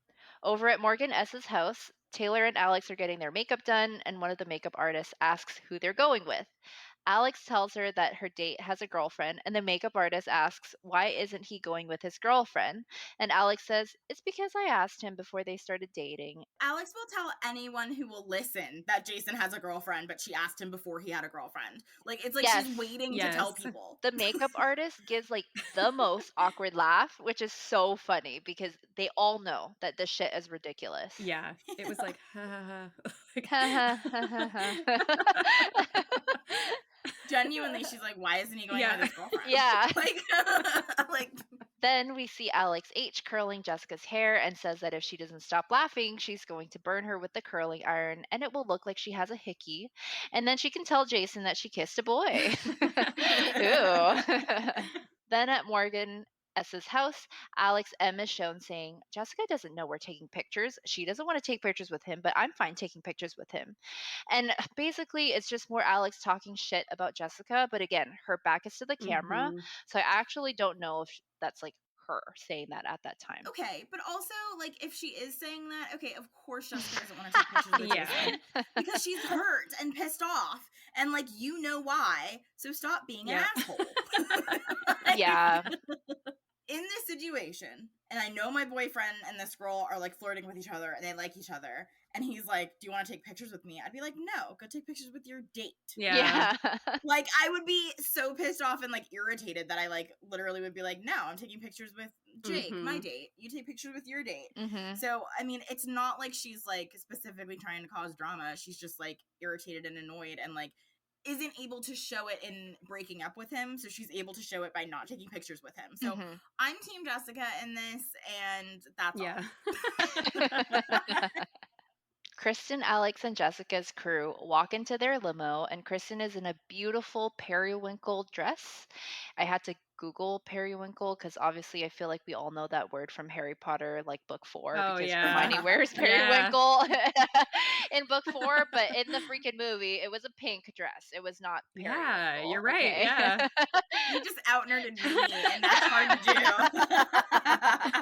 Over at Morgan S.'s house, Taylor and Alex are getting their makeup done, and one of the makeup artists asks who they're going with. Alex tells her that her date has a girlfriend, and the makeup artist asks why isn't he going with his girlfriend? And Alex says, it's because I asked him before they started dating. Alex will tell anyone who will listen that Jason has a girlfriend, but she asked him before he had a girlfriend. Like, it's like Yes, she's waiting to tell Yes. people. the makeup artist gives like the most awkward laugh, which is so funny because they all know that this shit is ridiculous. Yeah. It was like, ha ha ha. Like- Ha ha ha ha ha. Genuinely, she's like, why isn't he going with yeah. his girlfriend? Yeah. Like, like Then we see Alex H curling Jessica's hair and says that if she doesn't stop laughing, she's going to burn her with the curling iron and it will look like she has a hickey. And then she can tell Jason that she kissed a boy. Ew. Then at Morgan S's house, Alex M is shown saying, Jessica doesn't know we're taking pictures. She doesn't want to take pictures with him, but I'm fine taking pictures with him. And basically, it's just more Alex talking shit about Jessica. But again, her back is to the camera. hmm So I actually don't know if that's like her saying that at that time. okay, but also, like, if she is saying that, okay, of course Jessica doesn't want to take pictures with Yeah. Jason because she's hurt and pissed off, and like you know why. So stop being an Yeah. asshole. Yeah. In this situation, and I know my boyfriend and this girl are like flirting with each other and they like each other, and he's like, do you want to take pictures with me? I'd be like, no, go take pictures with your date. Yeah. Yeah. Like, I would be so pissed off and like irritated that I like literally would be like, no, I'm taking pictures with Jake, my Mhm. date. You take pictures with your date. hmm So, I mean, it's not like she's like specifically trying to cause drama. She's just like irritated and annoyed and like isn't able to show it in breaking up with him. So she's able to show it by not taking pictures with him. So hmm I'm Team Jessica in this, and that's Yeah. all. Kristen, Alex, and Jessica's crew walk into their limo, and Kristen is in a beautiful periwinkle dress. I had to Google periwinkle because obviously I feel like we all know that word from Harry Potter, like book 4, Oh, because yeah. Hermione wears Yeah. periwinkle in book 4, but in the freaking movie, it was a pink dress. It was not Yeah, periwinkle. you're right, Okay. yeah. You just out nerded me, and that's hard to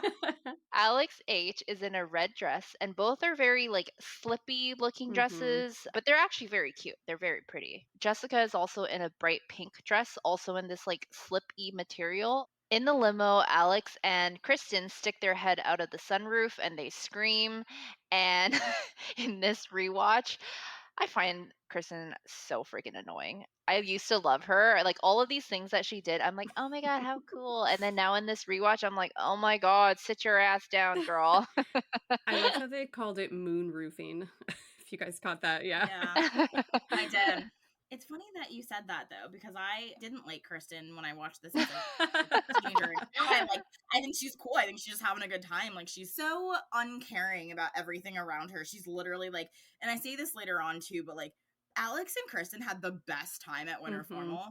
do. Alex H is in a red dress, and both are very like slippy looking Mhm. dresses, but they're actually very cute. They're very pretty. Jessica is also in a bright pink dress, also in this like slippy material. In the limo, Alex and Kristen stick their head out of the sunroof and they scream. And in this rewatch, I find Kristen so freaking annoying. I used to love her. Like all of these things that she did, I'm like, oh my God, how cool. And then now in this rewatch, I'm like, oh my God, sit your ass down, girl. I love how they called it moon roofing. If you guys caught that, yeah. Yeah, I did. It's funny that you said that though, because I didn't like Kristen when I watched this as a teenager. And now I think she's cool. I think she's just having a good time. Like she's so uncaring about everything around her. She's literally like, and I say this later on too, but like Alex and Kristen had the best time at Winter Mhm. Formal,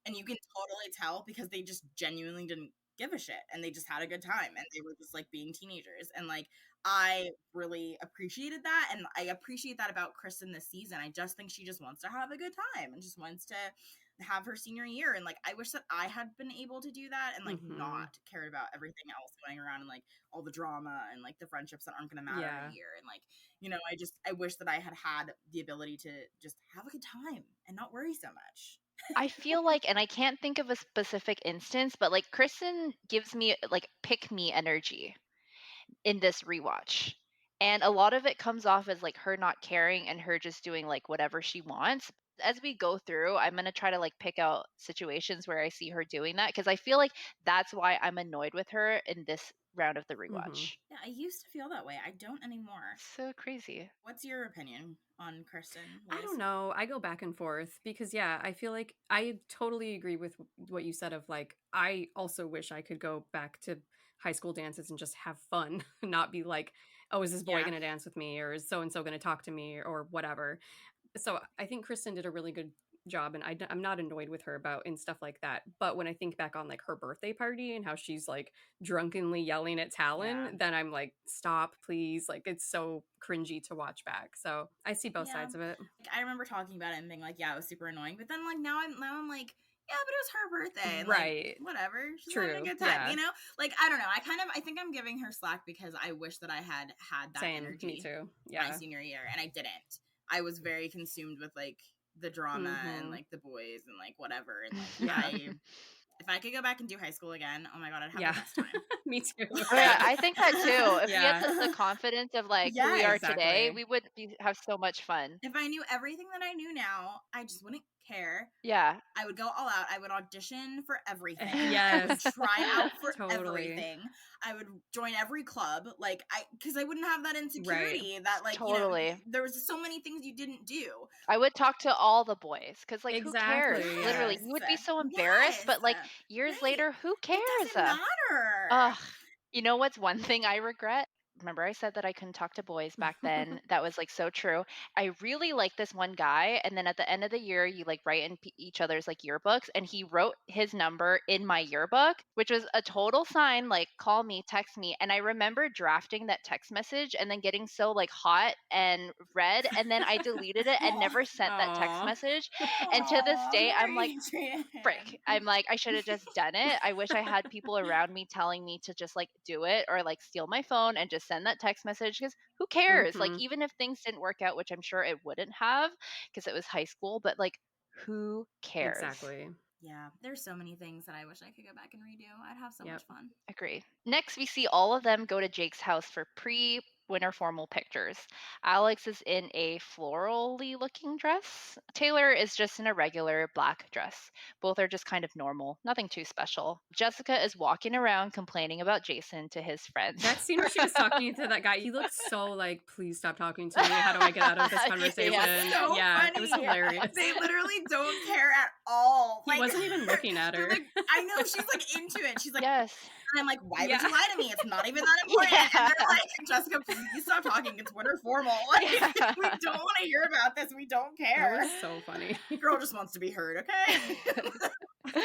and you can totally tell because they just genuinely didn't give a shit and they just had a good time and they were just like being teenagers and like I really appreciated that, and I appreciate that about Kristen this season. I just think she just wants to have a good time and just wants to have her senior year, and like I wish that I had been able to do that and like Mhm. not cared about everything else going around and like all the drama and like the friendships that aren't going to matter in Yeah. a year, and like I wish that I had the ability to just have a good time and not worry so much. I feel like, and I can't think of a specific instance, but like Kristen gives me like pick me energy in this rewatch. And a lot of it comes off as like her not caring and her just doing like whatever she wants. As we go through, I'm gonna try to like pick out situations where I see her doing that because I feel like that's why I'm annoyed with her in this round of the Mhm. rewatch. Yeah, I used to feel that way. I don't anymore. So crazy. What's your opinion on Kristen, I Liz? don't know. I go back and forth because yeah, I feel like I totally agree with what you said of like I also wish I could go back to high school dances and just have fun, not be like, oh, is this boy Yeah. going to dance with me or is so and so going to talk to me or whatever. So I think Kristen did a really good job and I'm not annoyed with her about and stuff like that. But when I think back on like her birthday party and how she's like drunkenly yelling at Yeah. Talan, then I'm like, stop, please. Like it's so cringy to watch back. So I see both Yeah. sides of it. Like, I remember talking about it and being like, yeah, it was super annoying. But then like now I'm like, yeah, but it was her birthday and like Right. whatever. She's having a True. good time, Yeah. Like I don't know. I think I'm giving her slack because I wish that I had that Same. Me energy too. my Yeah. senior year and I didn't. I was very consumed with like the drama and Mhm. like the boys and like whatever and like Yeah. if I could go back and do high school again, oh my god, I'd have the Yeah. best time. Me too. Oh yeah, Like I think that too. If we had Yeah. the confidence of like who we are yes. today, Exactly. we would have so much fun. If I knew everything that I knew now, I just wouldn't care. Yeah. I would go all out. I would audition for everything. I would Yes. try out for Totally. everything. I would join every club. Like because I wouldn't have that Right. insecurity that like, Totally. there was just so many things you didn't do. I would talk to all the boys because, like, who cares? Exactly. Literally, Yeah. you Yes. would be so embarrassed, Yes. but like years Right. later, who It cares? doesn't matter. Ugh. You know what's one thing I regret? Remember I said that I couldn't talk to boys back then? That was, like, so true. I really liked this one guy, and then at the end of the year, you, like, write in each other's, like, yearbooks, and he wrote his number in my yearbook, which was a total sign, like, "Call me, text me," and I remember drafting that text message and then getting so, like, hot and red, and then I deleted it and Aw. never sent that text Aw. message, and to this Aw, day, poor I'm like, Adrian. frick. I'm like, I should have just done it. I wish I had people around me telling me to just like do it or like steal my phone and just send that text message because who cares? Like, Mhm. even if things didn't work out, which I'm sure it wouldn't have because it was high school, but like, who cares? Exactly. Yeah, there's so many things that I wish I could go back and redo. I'd have so Yep. much fun. Agree. Next, we see all of them go to Jake's house for winter formal pictures. Alex is in a florally looking dress. Taylor is just in a regular black dress. Both are just kind of normal, nothing too special. Jessica is walking around complaining about Jason to his friends. That scene where she was talking to that guy, he looked so like, please stop talking to me. How do I get out of this It Yeah. was conversation? so Yeah, it was funny. hilarious. They literally don't care at all. He wasn't even looking at they're her. like, I know she's like into it. She's like, Yes. and I'm like, why would Yeah. you lie to me? It's not even that Yeah. important. And they're like, Jessica, please stop talking. It's winter formal. Like, Yeah. we don't want to hear about this. We don't That care. was so funny. Girl just wants to be heard, okay?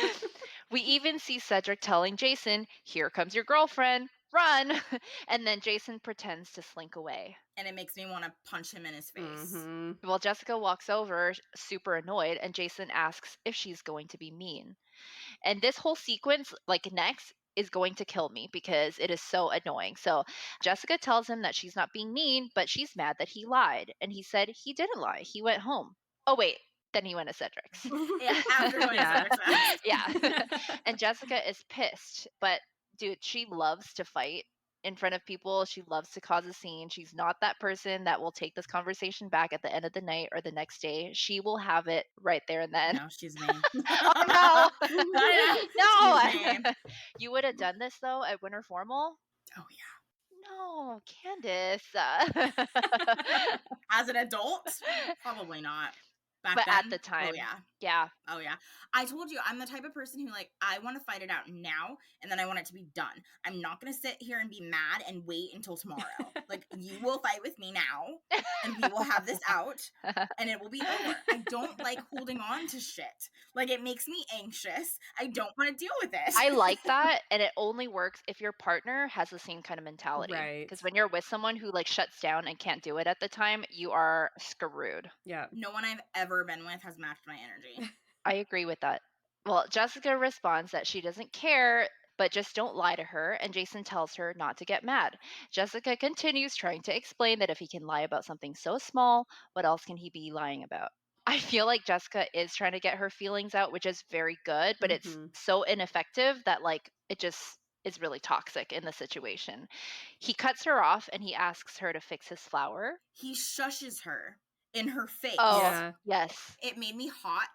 We even see Cedric telling Jason, "Here comes your girlfriend, run!" And then Jason pretends to slink away. And it makes me want to punch him in his face. Mhm. Well, Jessica walks over, super annoyed, and Jason asks if she's going to be mean. And this whole sequence, like next, is going to kill me because it is so annoying. So Jessica tells him that she's not being mean, but she's mad that he lied. And he said he didn't lie. He went home. Oh, wait. Then he went to Cedric's. Yeah, after going to Yeah. Cedric's house. Yeah. And Jessica is pissed, but dude, she loves to fight in front of people. She loves to cause a scene. She's not that person that will take this conversation back at the end of the night or the next day. She will have it right there and I then. know, she's me. Oh no. I know, she's No. me. You would have done this though at Winter Formal? Oh, yeah. No, Candace. As an adult, probably not. Back But at then, the oh time, yeah. yeah. Oh yeah. I told you I'm the type of person who like I want to fight it out now and then I want it to be done. I'm not going to sit here and be mad and wait until tomorrow. Like you will fight with me now and we will have this out and it will be over. I don't like holding on to shit. Like it makes me anxious. I don't want to deal with it. I like that, and it only works if your partner has the same kind of mentality. Right. Because when you're with someone who like shuts down and can't do it at the time, you are screwed. Yeah. No one I've ever been with has matched my energy. I agree with that. Well, Jessica responds that she doesn't care, but just don't lie to her, and Jason tells her not to get mad. Jessica continues trying to explain that if he can lie about something so small, what else can he be lying about? I feel like Jessica is trying to get her feelings out, which is very good, but it's Mhm. so ineffective that like it just is really toxic in the situation. He cuts her off and he asks her to fix his flower. He shushes her in her face. Oh, Yeah. yes. It made me hot.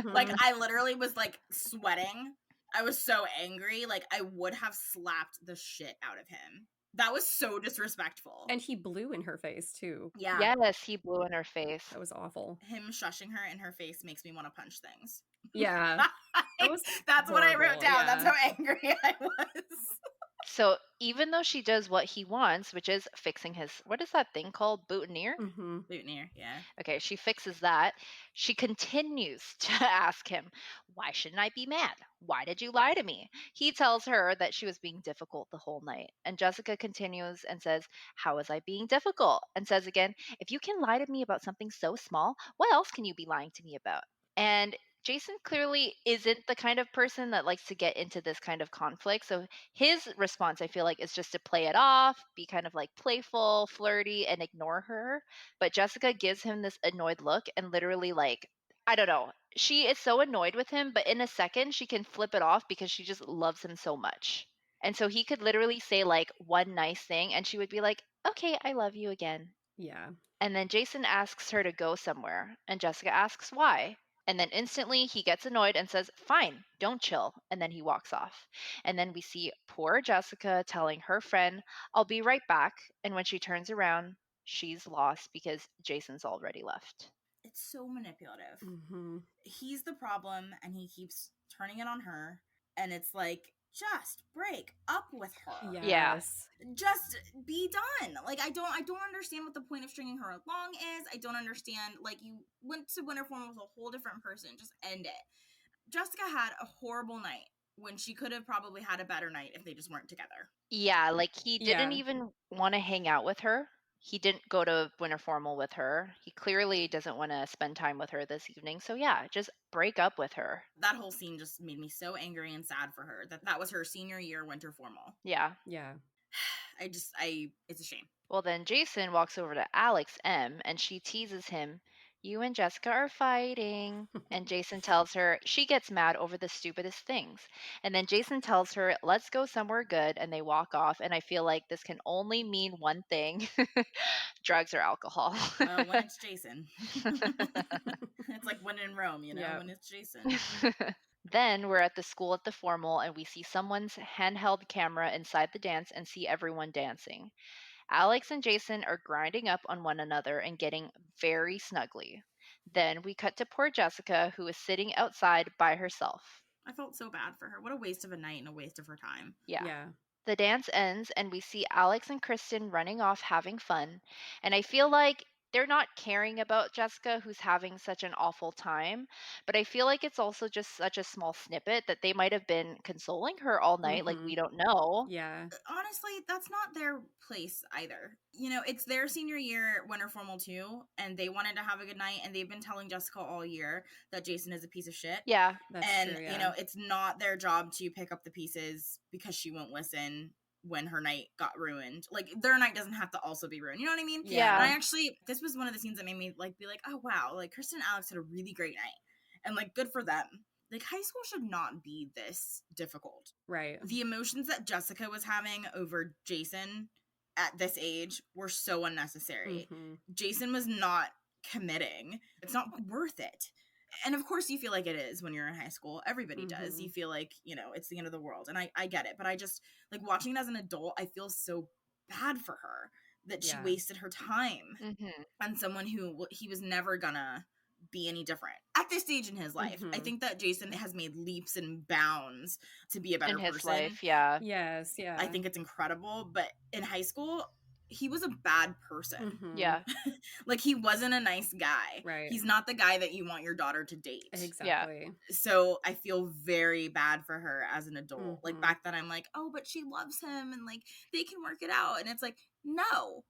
Like, Mhm. I literally was, like, sweating. I was so angry. Like, I would have slapped the shit out of him. That was so disrespectful. And he blew in her face too. Yeah. Yes, he blew in her face. That was awful. Him shushing her in her face makes me want to punch things. Yeah. That was That's what I wrote horrible, down. That's yeah. how angry I was. So even though she does what he wants, which is fixing his, what is that thing called? Boutonniere? Mhm. Boutonniere, yeah. Okay, she fixes that. She continues to ask him, why shouldn't I be mad? Why did you lie to me? He tells her that she was being difficult the whole night. And Jessica continues and says, how was I being difficult? And says again, if you can lie to me about something so small, what else can you be lying to me about? And Jason clearly isn't the kind of person that likes to get into this kind of conflict. So his response, I feel like, is just to play it off, be kind of like playful, flirty, and ignore her. But Jessica gives him this annoyed look and literally, like, I don't know. She is so annoyed with him, but in a second, she can flip it off because she just loves him so much. And so he could literally say, like, one nice thing, and she would be like, okay, I love you again. Yeah. And then Jason asks her to go somewhere, and Jessica asks why. And then instantly he gets annoyed and says, fine, don't chill. And then he walks off. And then we see poor Jessica telling her friend, I'll be right back. And when she turns around, she's lost because Jason's already left. It's so manipulative. Mhm. He's the problem and he keeps turning it on her. And it's like, just break up with her. Yeah. Yes. Just be done. Like, I don't understand what the point of stringing her along is. I don't understand, like, you went to winter form with a whole different person. Just end it. Jessica had a horrible night when she could have probably had a better night if they just weren't together. Yeah, like he didn't Yeah. even want to hang out with her. He didn't go to winter formal with her. He clearly doesn't want to spend time with her this evening. So yeah, just break up with her. That whole scene just made me so angry and sad for her. That was her senior year winter formal. Yeah. Yeah. It's a shame. Well, then Jason walks over to Alex M and she teases him, you and Jessica are fighting. And Jason tells her she gets mad over the stupidest things. And then Jason tells her, let's go somewhere good. And they walk off. And I feel like this can only mean one thing drugs or alcohol. Well, when it's Jason. It's like when in Rome, Yep. when it's Jason. Then we're at the school at the formal and we see someone's handheld camera inside the dance and see everyone dancing. Alex and Jason are grinding up on one another and getting very snuggly. Then we cut to poor Jessica, who is sitting outside by herself. I felt so bad for her. What a waste of a night and a waste of her time. Yeah. Yeah. The dance ends and we see Alex and Kristen running off having fun. And I feel like they're not caring about Jessica, who's having such an awful time. But I feel like it's also just such a small snippet that they might have been consoling her all night. Like, we Mhm. don't know. Yeah. Honestly, that's not their place either. It's their senior year winter formal too, and they wanted to have a good night, and they've been telling Jessica all year that Jason is a piece of shit. Yeah. That's And true, yeah. it's not their job to pick up the pieces because she won't listen when her night got ruined. Like, their night doesn't have to also be ruined. You know what I mean? Yeah. And I actually, this was one of the scenes that made me like be like, oh wow, like Kristen and Alex had a really great night, and like good for them. Like, high school should not be this difficult. Right. The emotions that Jessica was having over Jason at this age were so unnecessary. Mhm. Jason was not committing. It's not worth it. And of course you feel like it is when you're in high school. Everybody does. You feel like, it's the end of the world. And I get it. But I just, like, watching it as an adult, I feel so bad for her that she Yeah. wasted her time Mm-hmm. on someone who he was never gonna be any different at this stage in his life. I Mhm. think that Jason has made leaps and bounds to be a better In his person. life, yeah. Yes, yeah. I think it's incredible. But in high school, he was a bad person. Mhm. Yeah. Like, he wasn't a nice guy. Right. He's not the guy that you want your daughter to date. Exactly. So I feel very bad for her as an adult. Like, Mhm. back then I'm like, oh, but she loves him and like they can work it out. And it's like, no.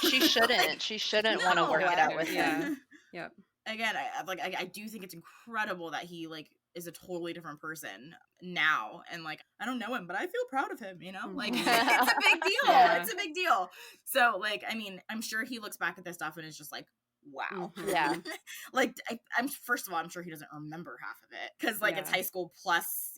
She shouldn't. Like, She shouldn't want to no. work it out with Yeah. him. Yep. Again, I do think it's incredible that he like is a totally different person now, and like I don't know him, but I feel proud of him. Like, Mhm. it's a big deal. Yeah. It's a big deal. So like, I mean, I'm sure he looks back at this stuff and is just like, wow. Mhm. Yeah. Like, I'm first of all, I'm sure he doesn't remember half of it because like it's Yeah. high school plus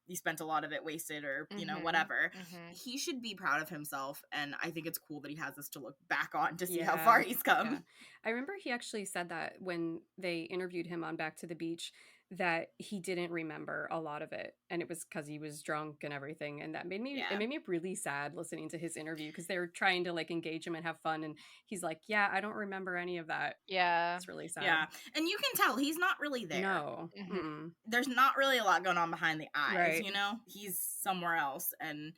he spent a lot of it wasted or, Mhm. whatever. Mhm. He should be proud of himself. And I think it's cool that he has this to look back on to see how Yeah. far he's Yeah. come. I remember he actually said that when they interviewed him on Back to the Beach, that he didn't remember a lot of it, and it was because he was drunk and everything, and that Yeah. made me really sad listening to his interview because they were trying to like engage him and have fun, and he's like, "Yeah, I don't remember any of that." Yeah. It's really sad. Yeah. And you can tell he's not really there. No. Mhm. Mm-mm. There's not really a lot going on behind the eyes, Right. He's somewhere else. And,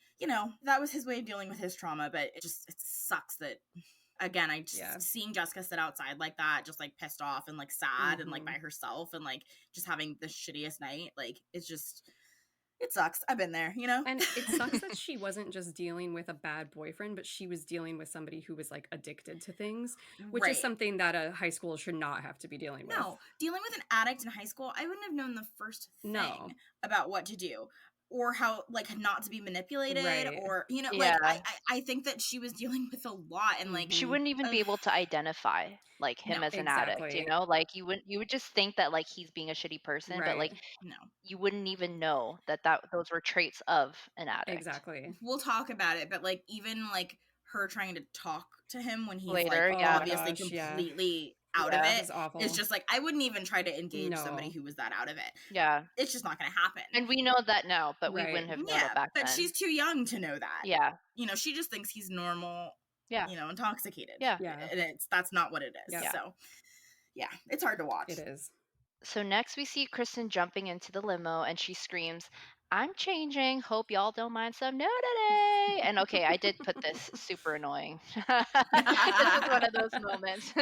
that was his way of dealing with his trauma. But it sucks that, again, Yeah. seeing Jessica sit outside like that, just like pissed off and like sad and like by Mhm. herself and like just having the shittiest night. Like, it sucks. I've been there, And it sucks that she wasn't just dealing with a bad boyfriend, but she was dealing with somebody who was like addicted to things, which is Right. something that a high school should not have to be dealing with. No, dealing with an addict in high school, I wouldn't have known the first No. thing about what to do or how like not to be manipulated Right. or like Yeah. I think that she was dealing with a lot and like She Mhm. wouldn't even be able to identify, like, no, him as an addict, Exactly. like, you would just think that, like, he's being a shitty person, but, like, Right. no. you wouldn't even know that those were traits of an addict. Exactly. We'll talk about it, but like even like her trying to talk to him when he's like Later, Oh yeah. my obviously gosh, yeah. completely out of Yeah. It it was is awful. just like I wouldn't even try to engage somebody No. who was that out of it. Yeah. It's just not going to happen. And we know that now, but we Right. wouldn't have known it Yeah, back but then. she's too young to know that. Yeah. She just thinks he's normal, Yeah. intoxicated. Yeah. Yeah. And that's not what it is. Yeah. So, yeah, it's hard to watch. It is. So next we see Kristen jumping into the limo and she screams, "I'm changing. Hope y'all don't mind some nudity." And okay, I did put this super annoying. This was one of those moments.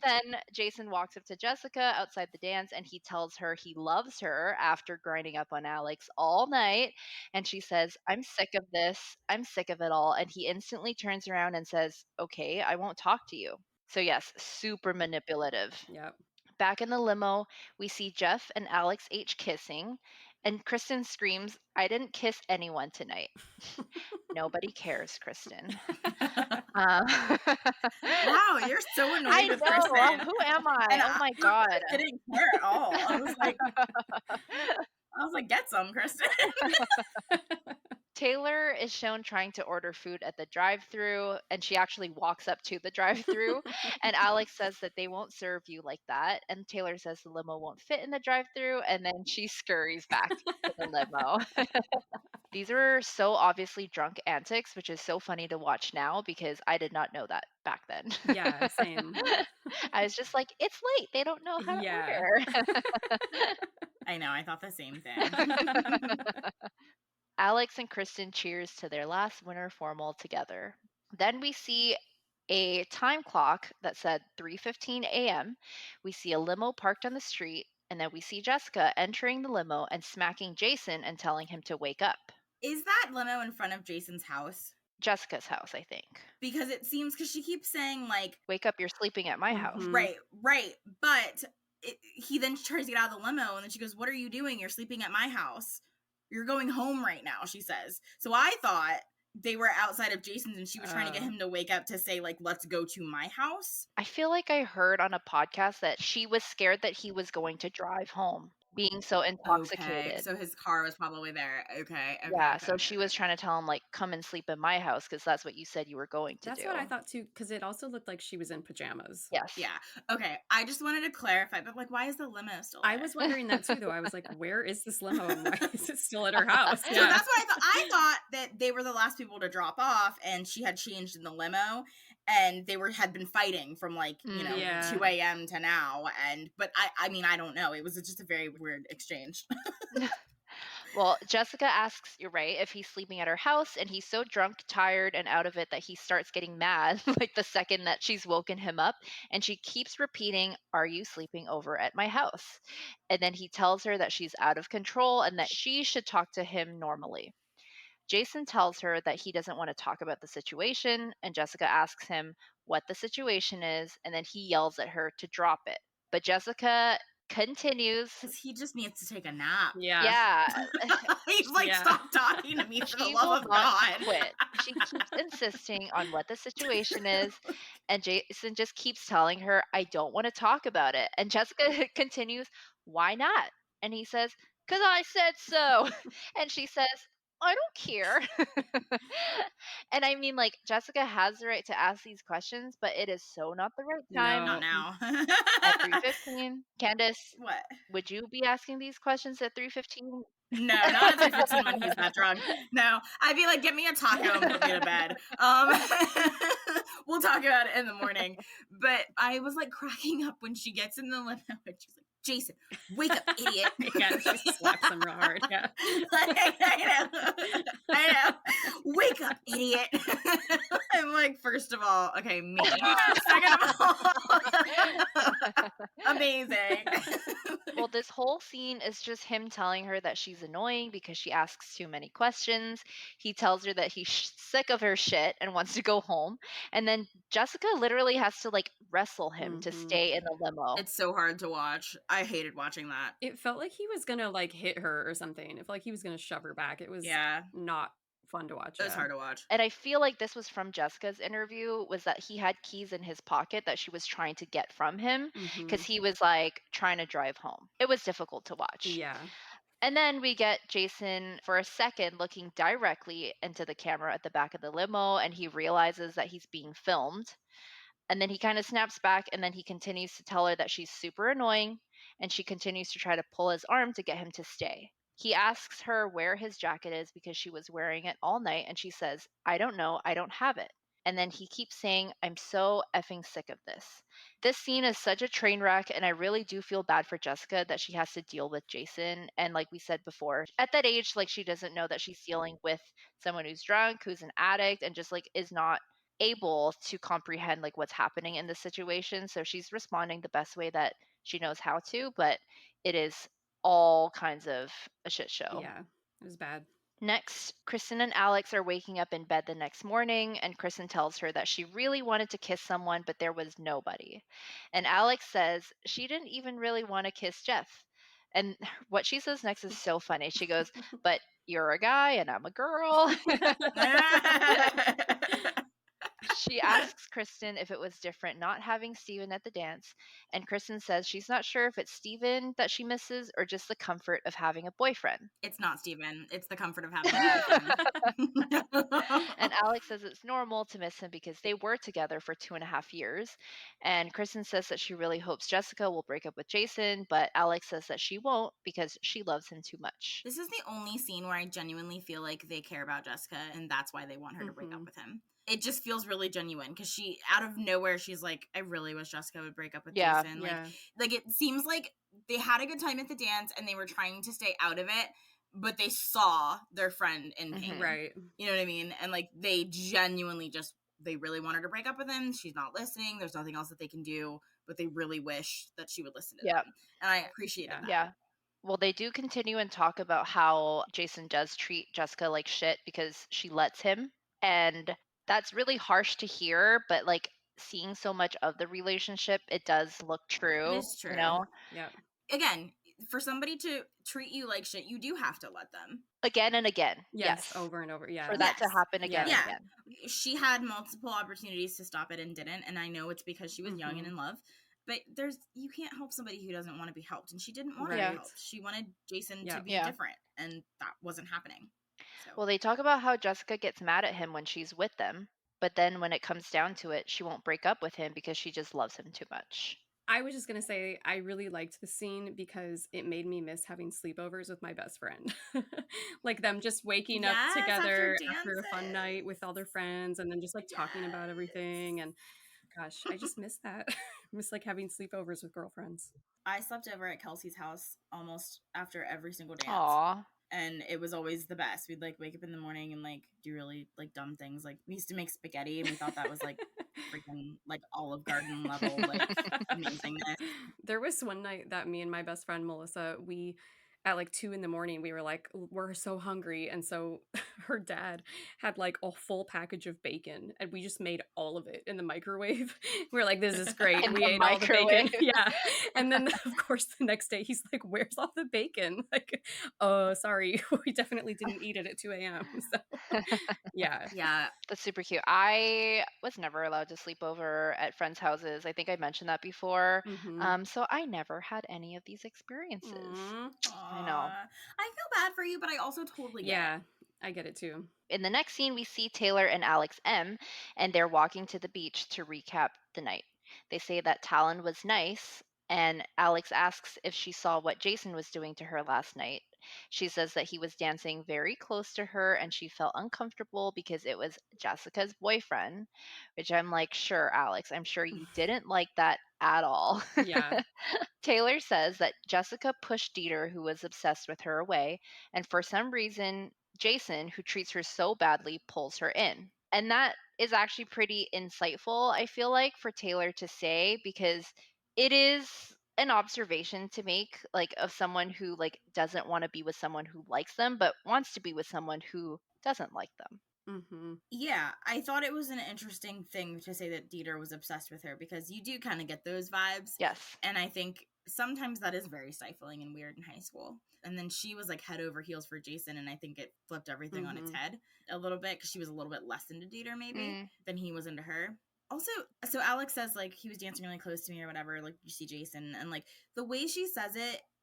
Then Jason walks up to Jessica outside the dance and he tells her he loves her after grinding up on Alex all night. And she says, "I'm sick of this. I'm sick of it all." And he instantly turns around and says, "Okay, I won't talk to you." So, yes, super manipulative. Yep. Back in the limo, we see Jeff and Alex H kissing, and Kristen screams, "I didn't kiss anyone tonight." Nobody cares, Kristen. Uh, Wow, you're so I annoyed with know. Kristen. Who am I? And Oh my God. I didn't care at all. I was like, get some, Kristen. Taylor is shown trying to order food at the drive-through, and she actually walks up to the drive-through, and Alex says that they won't serve you like that, and Taylor says the limo won't fit in the drive-through, and then she scurries back to the limo. These are so obviously drunk antics, which is so funny to watch now because I did not know that back then. Yeah, same. I was just like, it's late. They don't know how to Yeah. order. I know, I thought the same thing. Alex and Kristen cheers to their last winter formal together. Then we see a time clock that said 3:15 a.m. We see a limo parked on the street, and then we see Jessica entering the limo and smacking Jason and telling him to wake up. Is that limo in front of Jason's house? Jessica's house, I think. Because it seems because she keeps saying like, Wake up, you're sleeping at my house. Mhm. right, but he then tries to get out of the limo and then she goes, "What are you doing? You're sleeping at my house. You're going home right now," she says. So I thought they were outside of Jason's and she was trying to get him to wake up to say like, "Let's go to my house." I feel like I heard on a podcast that she was scared that he was going to drive home, being so Okay, intoxicated. so his car was probably there. Okay. Yeah, so she was trying to tell him, like, "Come and sleep in my house because that's what you said you were going to That's do." what I thought too, because it also looked like she was in pajamas. Yes. Yeah. Okay. I just wanted to clarify, but like, why is the limo still there? I was wondering that too, though. I was like, where is this limo and why is it still at her house? So that's what I thought. I thought that they were the last people to drop off and she had changed in the limo and they had been fighting from like, Yeah. 2 a.m. to now. But I mean, I don't know. It was just a very weird exchange. Well, Jessica asks, you're right, if he's sleeping at her house, and he's so drunk, tired, and out of it that he starts getting mad, like the second that she's woken him up, and she keeps repeating, "Are you sleeping over at my house?" And then he tells her that she's out of control and that she should talk to him normally. Jason tells her that he doesn't want to talk about the situation, and Jessica asks him what the situation is, and then he yells at her to drop it. But Jessica continues. Because he just needs to take a nap. Yeah. Yeah, He's like, Yeah. "Stop talking to me for the she love will of not God." quit. She keeps insisting on what the situation is, and Jason just keeps telling her, "I don't want to talk about it." And Jessica continues, "Why not?" And he says, because I said so. And she says, I don't care. And I mean, like, Jessica has the right to ask these questions, but it is so not the right time Not No. now. at 3:15. Candace, What? would you be asking these questions at 3:15? No, not at 3:15 when he's that drunk. No, I'd be like, get me a taco and put me to bed. We'll talk about it in the morning. But I was like cracking up when she gets in the limo and she's like, Jason, wake up, idiot. Yeah, she slaps him real hard. Yeah. I know. Wake up, idiot. I'm like, first of all, okay, me. Second of all, amazing. Well, this whole scene is just him telling her that she's annoying because she asks too many questions. He tells her that he's sick of her shit and wants to go home. And then Jessica literally has to like wrestle him to stay in the limo. It's so hard to watch. I hated watching that. It felt like he was gonna like hit her or something. It felt like he was gonna shove her back. It was not fun to watch. It was hard to watch. And I feel like this was from Jessica's interview, was that he had keys in his pocket that she was trying to get from him because he was like trying to drive home. It was difficult to watch. Yeah. And then we get Jason for a second looking directly into the camera at the back of the limo, and he realizes that he's being filmed. And then he kind of snaps back, and then he continues to tell her that she's super annoying, and she continues to try to pull his arm to get him to stay. He asks her where his jacket is because she was wearing it all night, and she says, I don't know, I don't have it. And then he keeps saying, I'm so effing sick of this. This scene is such a train wreck, and I really do feel bad for Jessica that she has to deal with Jason. And like we said before, at that age, like she doesn't know that she's dealing with someone who's drunk, who's an addict, and just like is not able to comprehend like what's happening in the situation. So she's responding the best way that she knows how to, but it is all kinds of a shit show. Yeah, it was bad. Next, Kristen and Alex are waking up in bed the next morning, and Kristen tells her that she really wanted to kiss someone, but there was nobody. And Alex says she didn't even really want to kiss Jeff. And what she says next is so funny. She goes, but you're a guy and I'm a girl. She asks Kristen if it was different not having Steven at the dance, and Kristen says she's not sure if it's Steven that she misses or just the comfort of having a boyfriend. It's not Steven. It's the comfort of having a boyfriend. And Alex says it's normal to miss him because they were together for 2.5 years. And Kristen says that she really hopes Jessica will break up with Jason, but Alex says that she won't because she loves him too much. This is the only scene where I genuinely feel like they care about Jessica and that's why they want her to break up with him. It just feels really genuine because she, out of nowhere, she's like, I really wish Jessica would break up with Jason. Like it seems like they had a good time at the dance and they were trying to stay out of it, but they saw their friend in pain. Right. You know what I mean? And like they genuinely just, they really wanted to break up with him. She's not listening. There's nothing else that they can do, but they really wish that she would listen to them. And I appreciated that. Yeah. Well, they do continue and talk about how Jason does treat Jessica like shit because she lets him. And that's really harsh to hear, but like seeing so much of the relationship, it does look true. It is true. You know? Yeah. Again, for somebody to treat you like shit, you do have to let them. Again and again. Yes. Over and over. Yeah. For that to happen again and again. She had multiple opportunities to stop it and didn't. And I know it's because she was young and in love. But you can't help somebody who doesn't want to be helped. And she didn't want to be helped. She wanted Jason to be different. And that wasn't happening. So. Well, they talk about how Jessica gets mad at him when she's with them. But then when it comes down to it, she won't break up with him because she just loves him too much. I was just going to say, I really liked the scene because it made me miss having sleepovers with my best friend. Like them just waking up together after a fun night with all their friends and then just like talking about everything. And gosh, I just miss that. I miss like having sleepovers with girlfriends. I slept over at Kelsey's house almost after every single dance. Aww. And it was always the best. We'd like wake up in the morning and like do really like dumb things. Like we used to make spaghetti and we thought that was like freaking like Olive Garden level like amazingness. There was one night that me and my best friend Melissa, we at like 2 a.m, we were like, we're so hungry. And so her dad had like a full package of bacon and we just made all of it in the microwave. We were like, this is great. And we ate all the bacon. Yeah. And then of course the next day he's like, where's all the bacon? Like, oh, sorry. We definitely didn't eat it at 2 a.m. So yeah. That's super cute. I was never allowed to sleep over at friends' houses. I think I mentioned that before. So I never had any of these experiences. I know. I feel bad for you, but I also totally get it. Yeah, I get it too. In the next scene, we see Taylor and Alex M, and they're walking to the beach to recap the night. They say that Talan was nice, and Alex asks if she saw what Jason was doing to her last night. She says that he was dancing very close to her and she felt uncomfortable because it was Jessica's boyfriend, which I'm like, sure, Alex, I'm sure you didn't like that at all. Yeah. Taylor says that Jessica pushed Dieter, who was obsessed with her, away, and for some reason, Jason, who treats her so badly, pulls her in. And that is actually pretty insightful, I feel like, for Taylor to say, because it is an observation to make, like, of someone who, like, doesn't want to be with someone who likes them, but wants to be with someone who doesn't like them. Mm-hmm. Yeah, I thought it was an interesting thing to say that Dieter was obsessed with her, because you do kind of get those vibes. Yes. And I think sometimes that is very stifling and weird in high school. And then she was like head over heels for Jason, and I think it flipped everything on its head a little bit, because she was a little bit less into Dieter maybe than he was into her. Also, so Alex says like he was dancing really close to me or whatever, like you see Jason, and like the way she says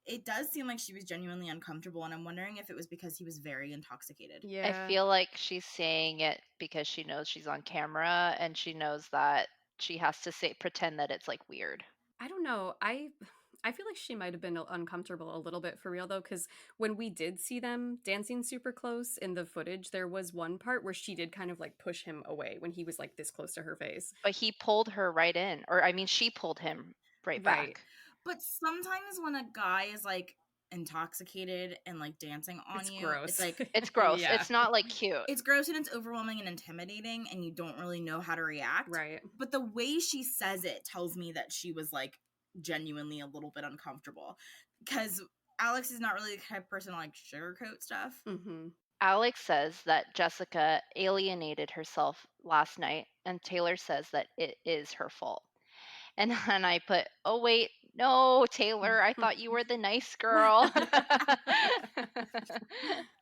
it does seem like she was genuinely uncomfortable, and I'm wondering if it was because he was very intoxicated. Yeah. I feel like she's saying it because she knows she's on camera and she knows that she has to pretend that it's like weird. I don't know. I feel like she might have been uncomfortable a little bit for real though, because when we did see them dancing super close in the footage, there was one part where she did kind of like push him away when he was like this close to her face. But he pulled her right in, or I mean, she pulled him right Right. back. But sometimes when a guy is like intoxicated and like dancing on It's you, gross. it's like It's gross. Yeah. It's not like cute. it's gross and it's overwhelming and intimidating, and you don't really know how to react. Right. But the way she says it tells me that she was like genuinely a little bit uncomfortable, because Alex is not really the type of person to like sugarcoat stuff. Mm-hmm. Alex says that Jessica alienated herself last night, and Taylor says that it is her fault. And then I put, oh, wait, no, Taylor, I thought you were the nice girl.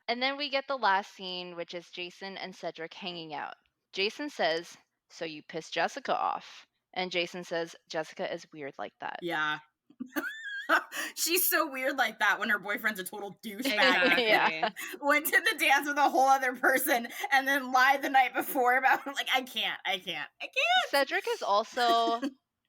And then we get the last scene, which is Jason and Cedric hanging out. Jason says, so you pissed Jessica off. And Jason says, Jessica is weird like that. Yeah. She's so weird like that when her boyfriend's a total douchebag. Exactly. Yeah. Went to the dance with a whole other person and then lied the night before about like I can't. Cedric is also,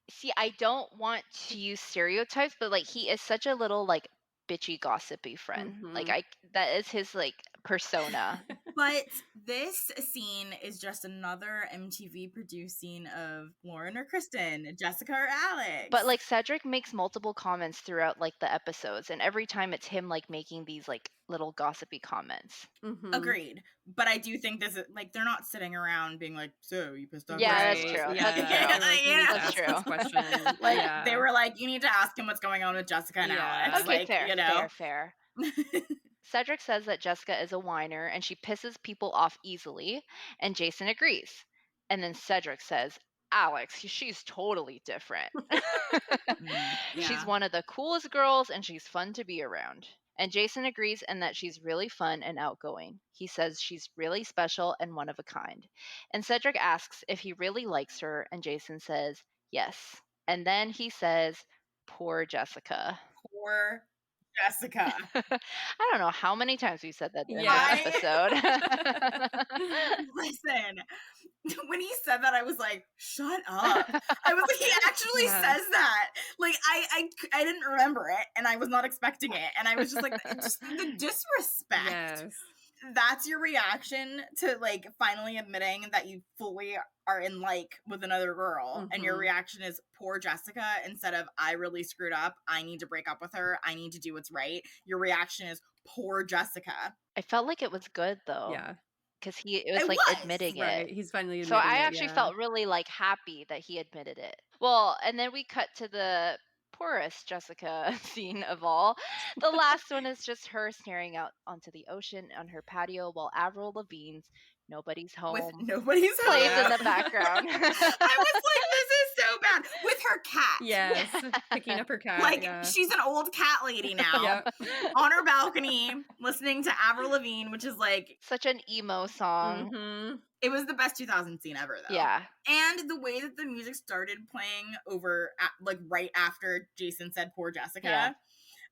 see, I don't want to use stereotypes, but like he is such a little like bitchy gossipy friend. Like Mhm. that is his like persona. But this scene is just another MTV produced scene of Lauren or Kristen, Jessica or Alex. But like Cedric makes multiple comments throughout like the episodes, and every time it's him like making these like little gossipy comments. Mhm. Agreed. But I do think this is like they're not sitting around being like, so you pissed off. Yeah, Jessica that's last true. night." That's Yeah, true. they're like, you need to That's ask true. this question. Like Yeah. they were like, you need to ask him what's going on with Jessica and Yeah. Alex. Okay, Like, fair, you know. fair. Cedric says that Jessica is a whiner and she pisses people off easily, and Jason agrees. And then Cedric says, Alex, she's totally different. She's Yeah. one of the coolest girls and she's fun to be around. And Jason agrees and that she's really fun and outgoing. He says she's really special and one of a kind. And Cedric asks if he really likes her, and Jason says yes. And then he says, poor Jessica. Poor Jessica. I don't know how many times we said that in Yeah. this episode. Listen, when he said that, I was like, shut up. I was like, he actually Yeah. says that. Like, I didn't remember it, and I was not expecting it. And I was just like, just the disrespect. Yes. That's your reaction to, like, finally admitting that you fully are in like with another girl, and your Mhm. reaction is poor Jessica instead of I really screwed up, I need to break up with her, I need to do what's right. Your reaction is poor Jessica. I felt like it was good though. Yeah. Because it was It like was, admitting Right. it. He's finally So admitting I it, actually yeah. felt really like happy that he admitted it. Well, and then we cut to the poorest Jessica scene of all. The last one is just her staring out onto the ocean on her patio while Avril Lavigne's Nobody's Home with nobody's plays home. in the background. I was like, this is so bad. With her cat. Yes. Picking up her cat. Like, yeah. she's an old cat lady now. Yep. On her balcony, listening to Avril Lavigne, which is like, Such an emo song. Mhm. it was the best 2000 scene ever, though. Yeah. And the way that the music started playing over, like, right after Jason said poor Jessica, Yeah.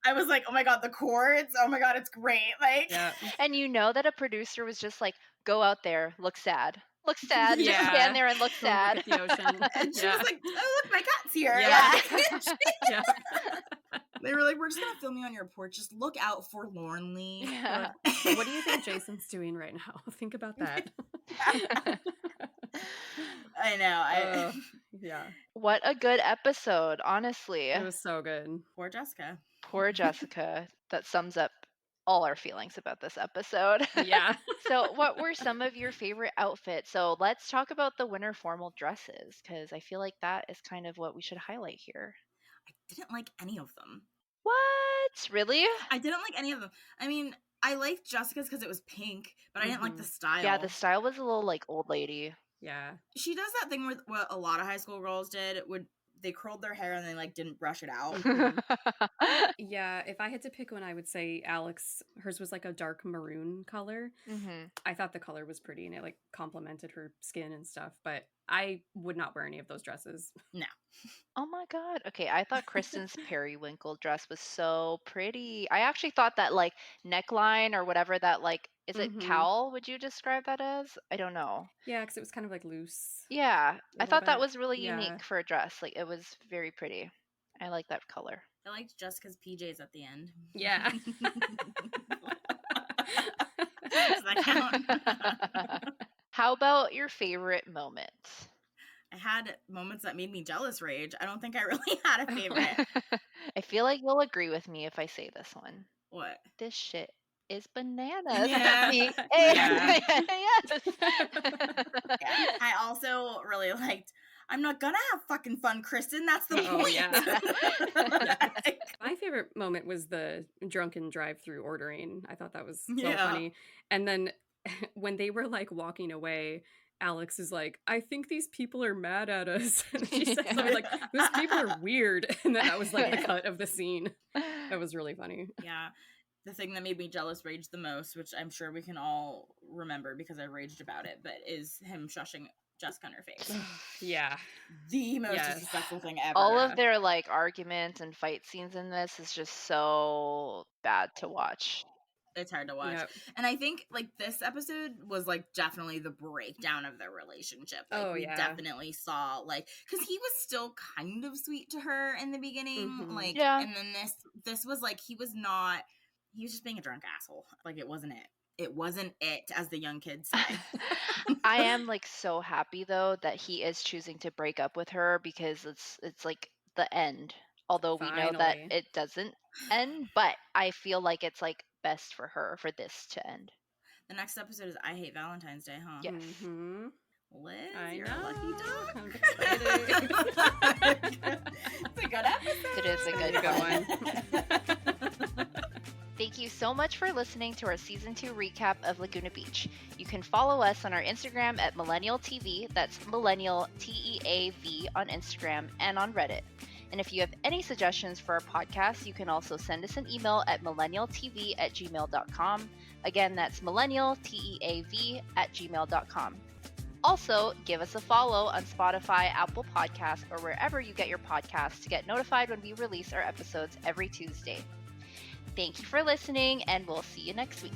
I was like, oh my God, the chords. Oh my God, it's great. Like, Yeah. And you know that a producer was just like, go out there, look sad. Look sad. Just Yeah. stand there and look Go look sad. at the ocean. and she Yeah. was like, oh, look, my cat's here. Yeah. Like, Yeah. they were like, we're just going to film you on your porch. Just look out forlornly. Yeah. Like, what do you think Jason's doing right now? Think about that. I know. Yeah. What a good episode, honestly. It was so good. Poor Jessica. Poor Jessica. That sums up all our feelings about this episode. Yeah. So, what were some of your favorite outfits? So, let's talk about the winter formal dresses because I feel like that is kind of what we should highlight here. I didn't like any of them. What? Really? I didn't like any of them. I mean, I liked Jessica's because it was pink, but I didn't like the style. Yeah, the style was a little like old lady. Yeah. She does that thing where what a lot of high school girls did, would they curled their hair and they like didn't brush it out. Yeah, if I had to pick one, I would say Alex. Hers was like a dark maroon color. I thought the color was pretty and it like complemented her skin and stuff, but I would not wear any of those dresses. No. Oh my God. Okay, I thought Kristen's periwinkle dress was so pretty. I actually thought that like neckline or whatever that like, is it cowl? Would you describe that as? I don't know. Yeah, because it was kind of like loose. Yeah, I little thought that bit. was really Yeah. unique for a dress. Like it was very pretty. I like that color. I liked Jessica's PJs at the end. Yeah. Does that count? How about your favorite moment? I had moments that made me jealous rage. I don't think I really had a favorite. I feel like you'll agree with me if I say this one. What? This shit is bananas. Yeah. Yes. Yeah. I also really liked, I'm not gonna have fucking fun, Kristen. That's the Oh, point. yeah. My favorite moment was the drunken drive-through ordering. I thought that was so Yeah. funny. And then when they were like walking away, Alex is like, I think these people are mad at us. And she said something like, those people are weird. And then that was like the cut of the scene. That was really funny. Yeah. The thing that made me jealous rage the most, which I'm sure we can all remember because I raged about it, but is him shushing Jessica on her face. Yeah. The most Yes. disrespectful thing ever. All of their like arguments and fight scenes in this is just so bad to watch. It's hard to watch. Yep. And I think like this episode was like definitely the breakdown of their relationship. Like Oh, we yeah. definitely saw like, because he was still kind of sweet to her in the beginning. Mhm. Like, Yeah. and then this was like, he was just being a drunk asshole. Like it wasn't it. It wasn't it, as the young kids say. I am like so happy though that he is choosing to break up with her because it's like the end. Although we know that Finally. it doesn't end, but I feel like it's like best for her for this to end. The next episode is I Hate Valentine's Day, huh? Yes. Mhm. Liz, I you're know. a lucky dog. I'm excited. It's a good episode. It is a It's good a good one. Thank you so much for listening to our Season 2 recap of Laguna Beach. You can follow us on our Instagram at Millennial TV, that's Millennial TEAV on Instagram and on Reddit. And if you have any suggestions for our podcast, you can also send us an email at millennialtv@gmail.com. Again, that's millennialteav@gmail.com. Also, give us a follow on Spotify, Apple Podcasts, or wherever you get your podcasts to get notified when we release our episodes every Tuesday. Thank you for listening, and we'll see you next week.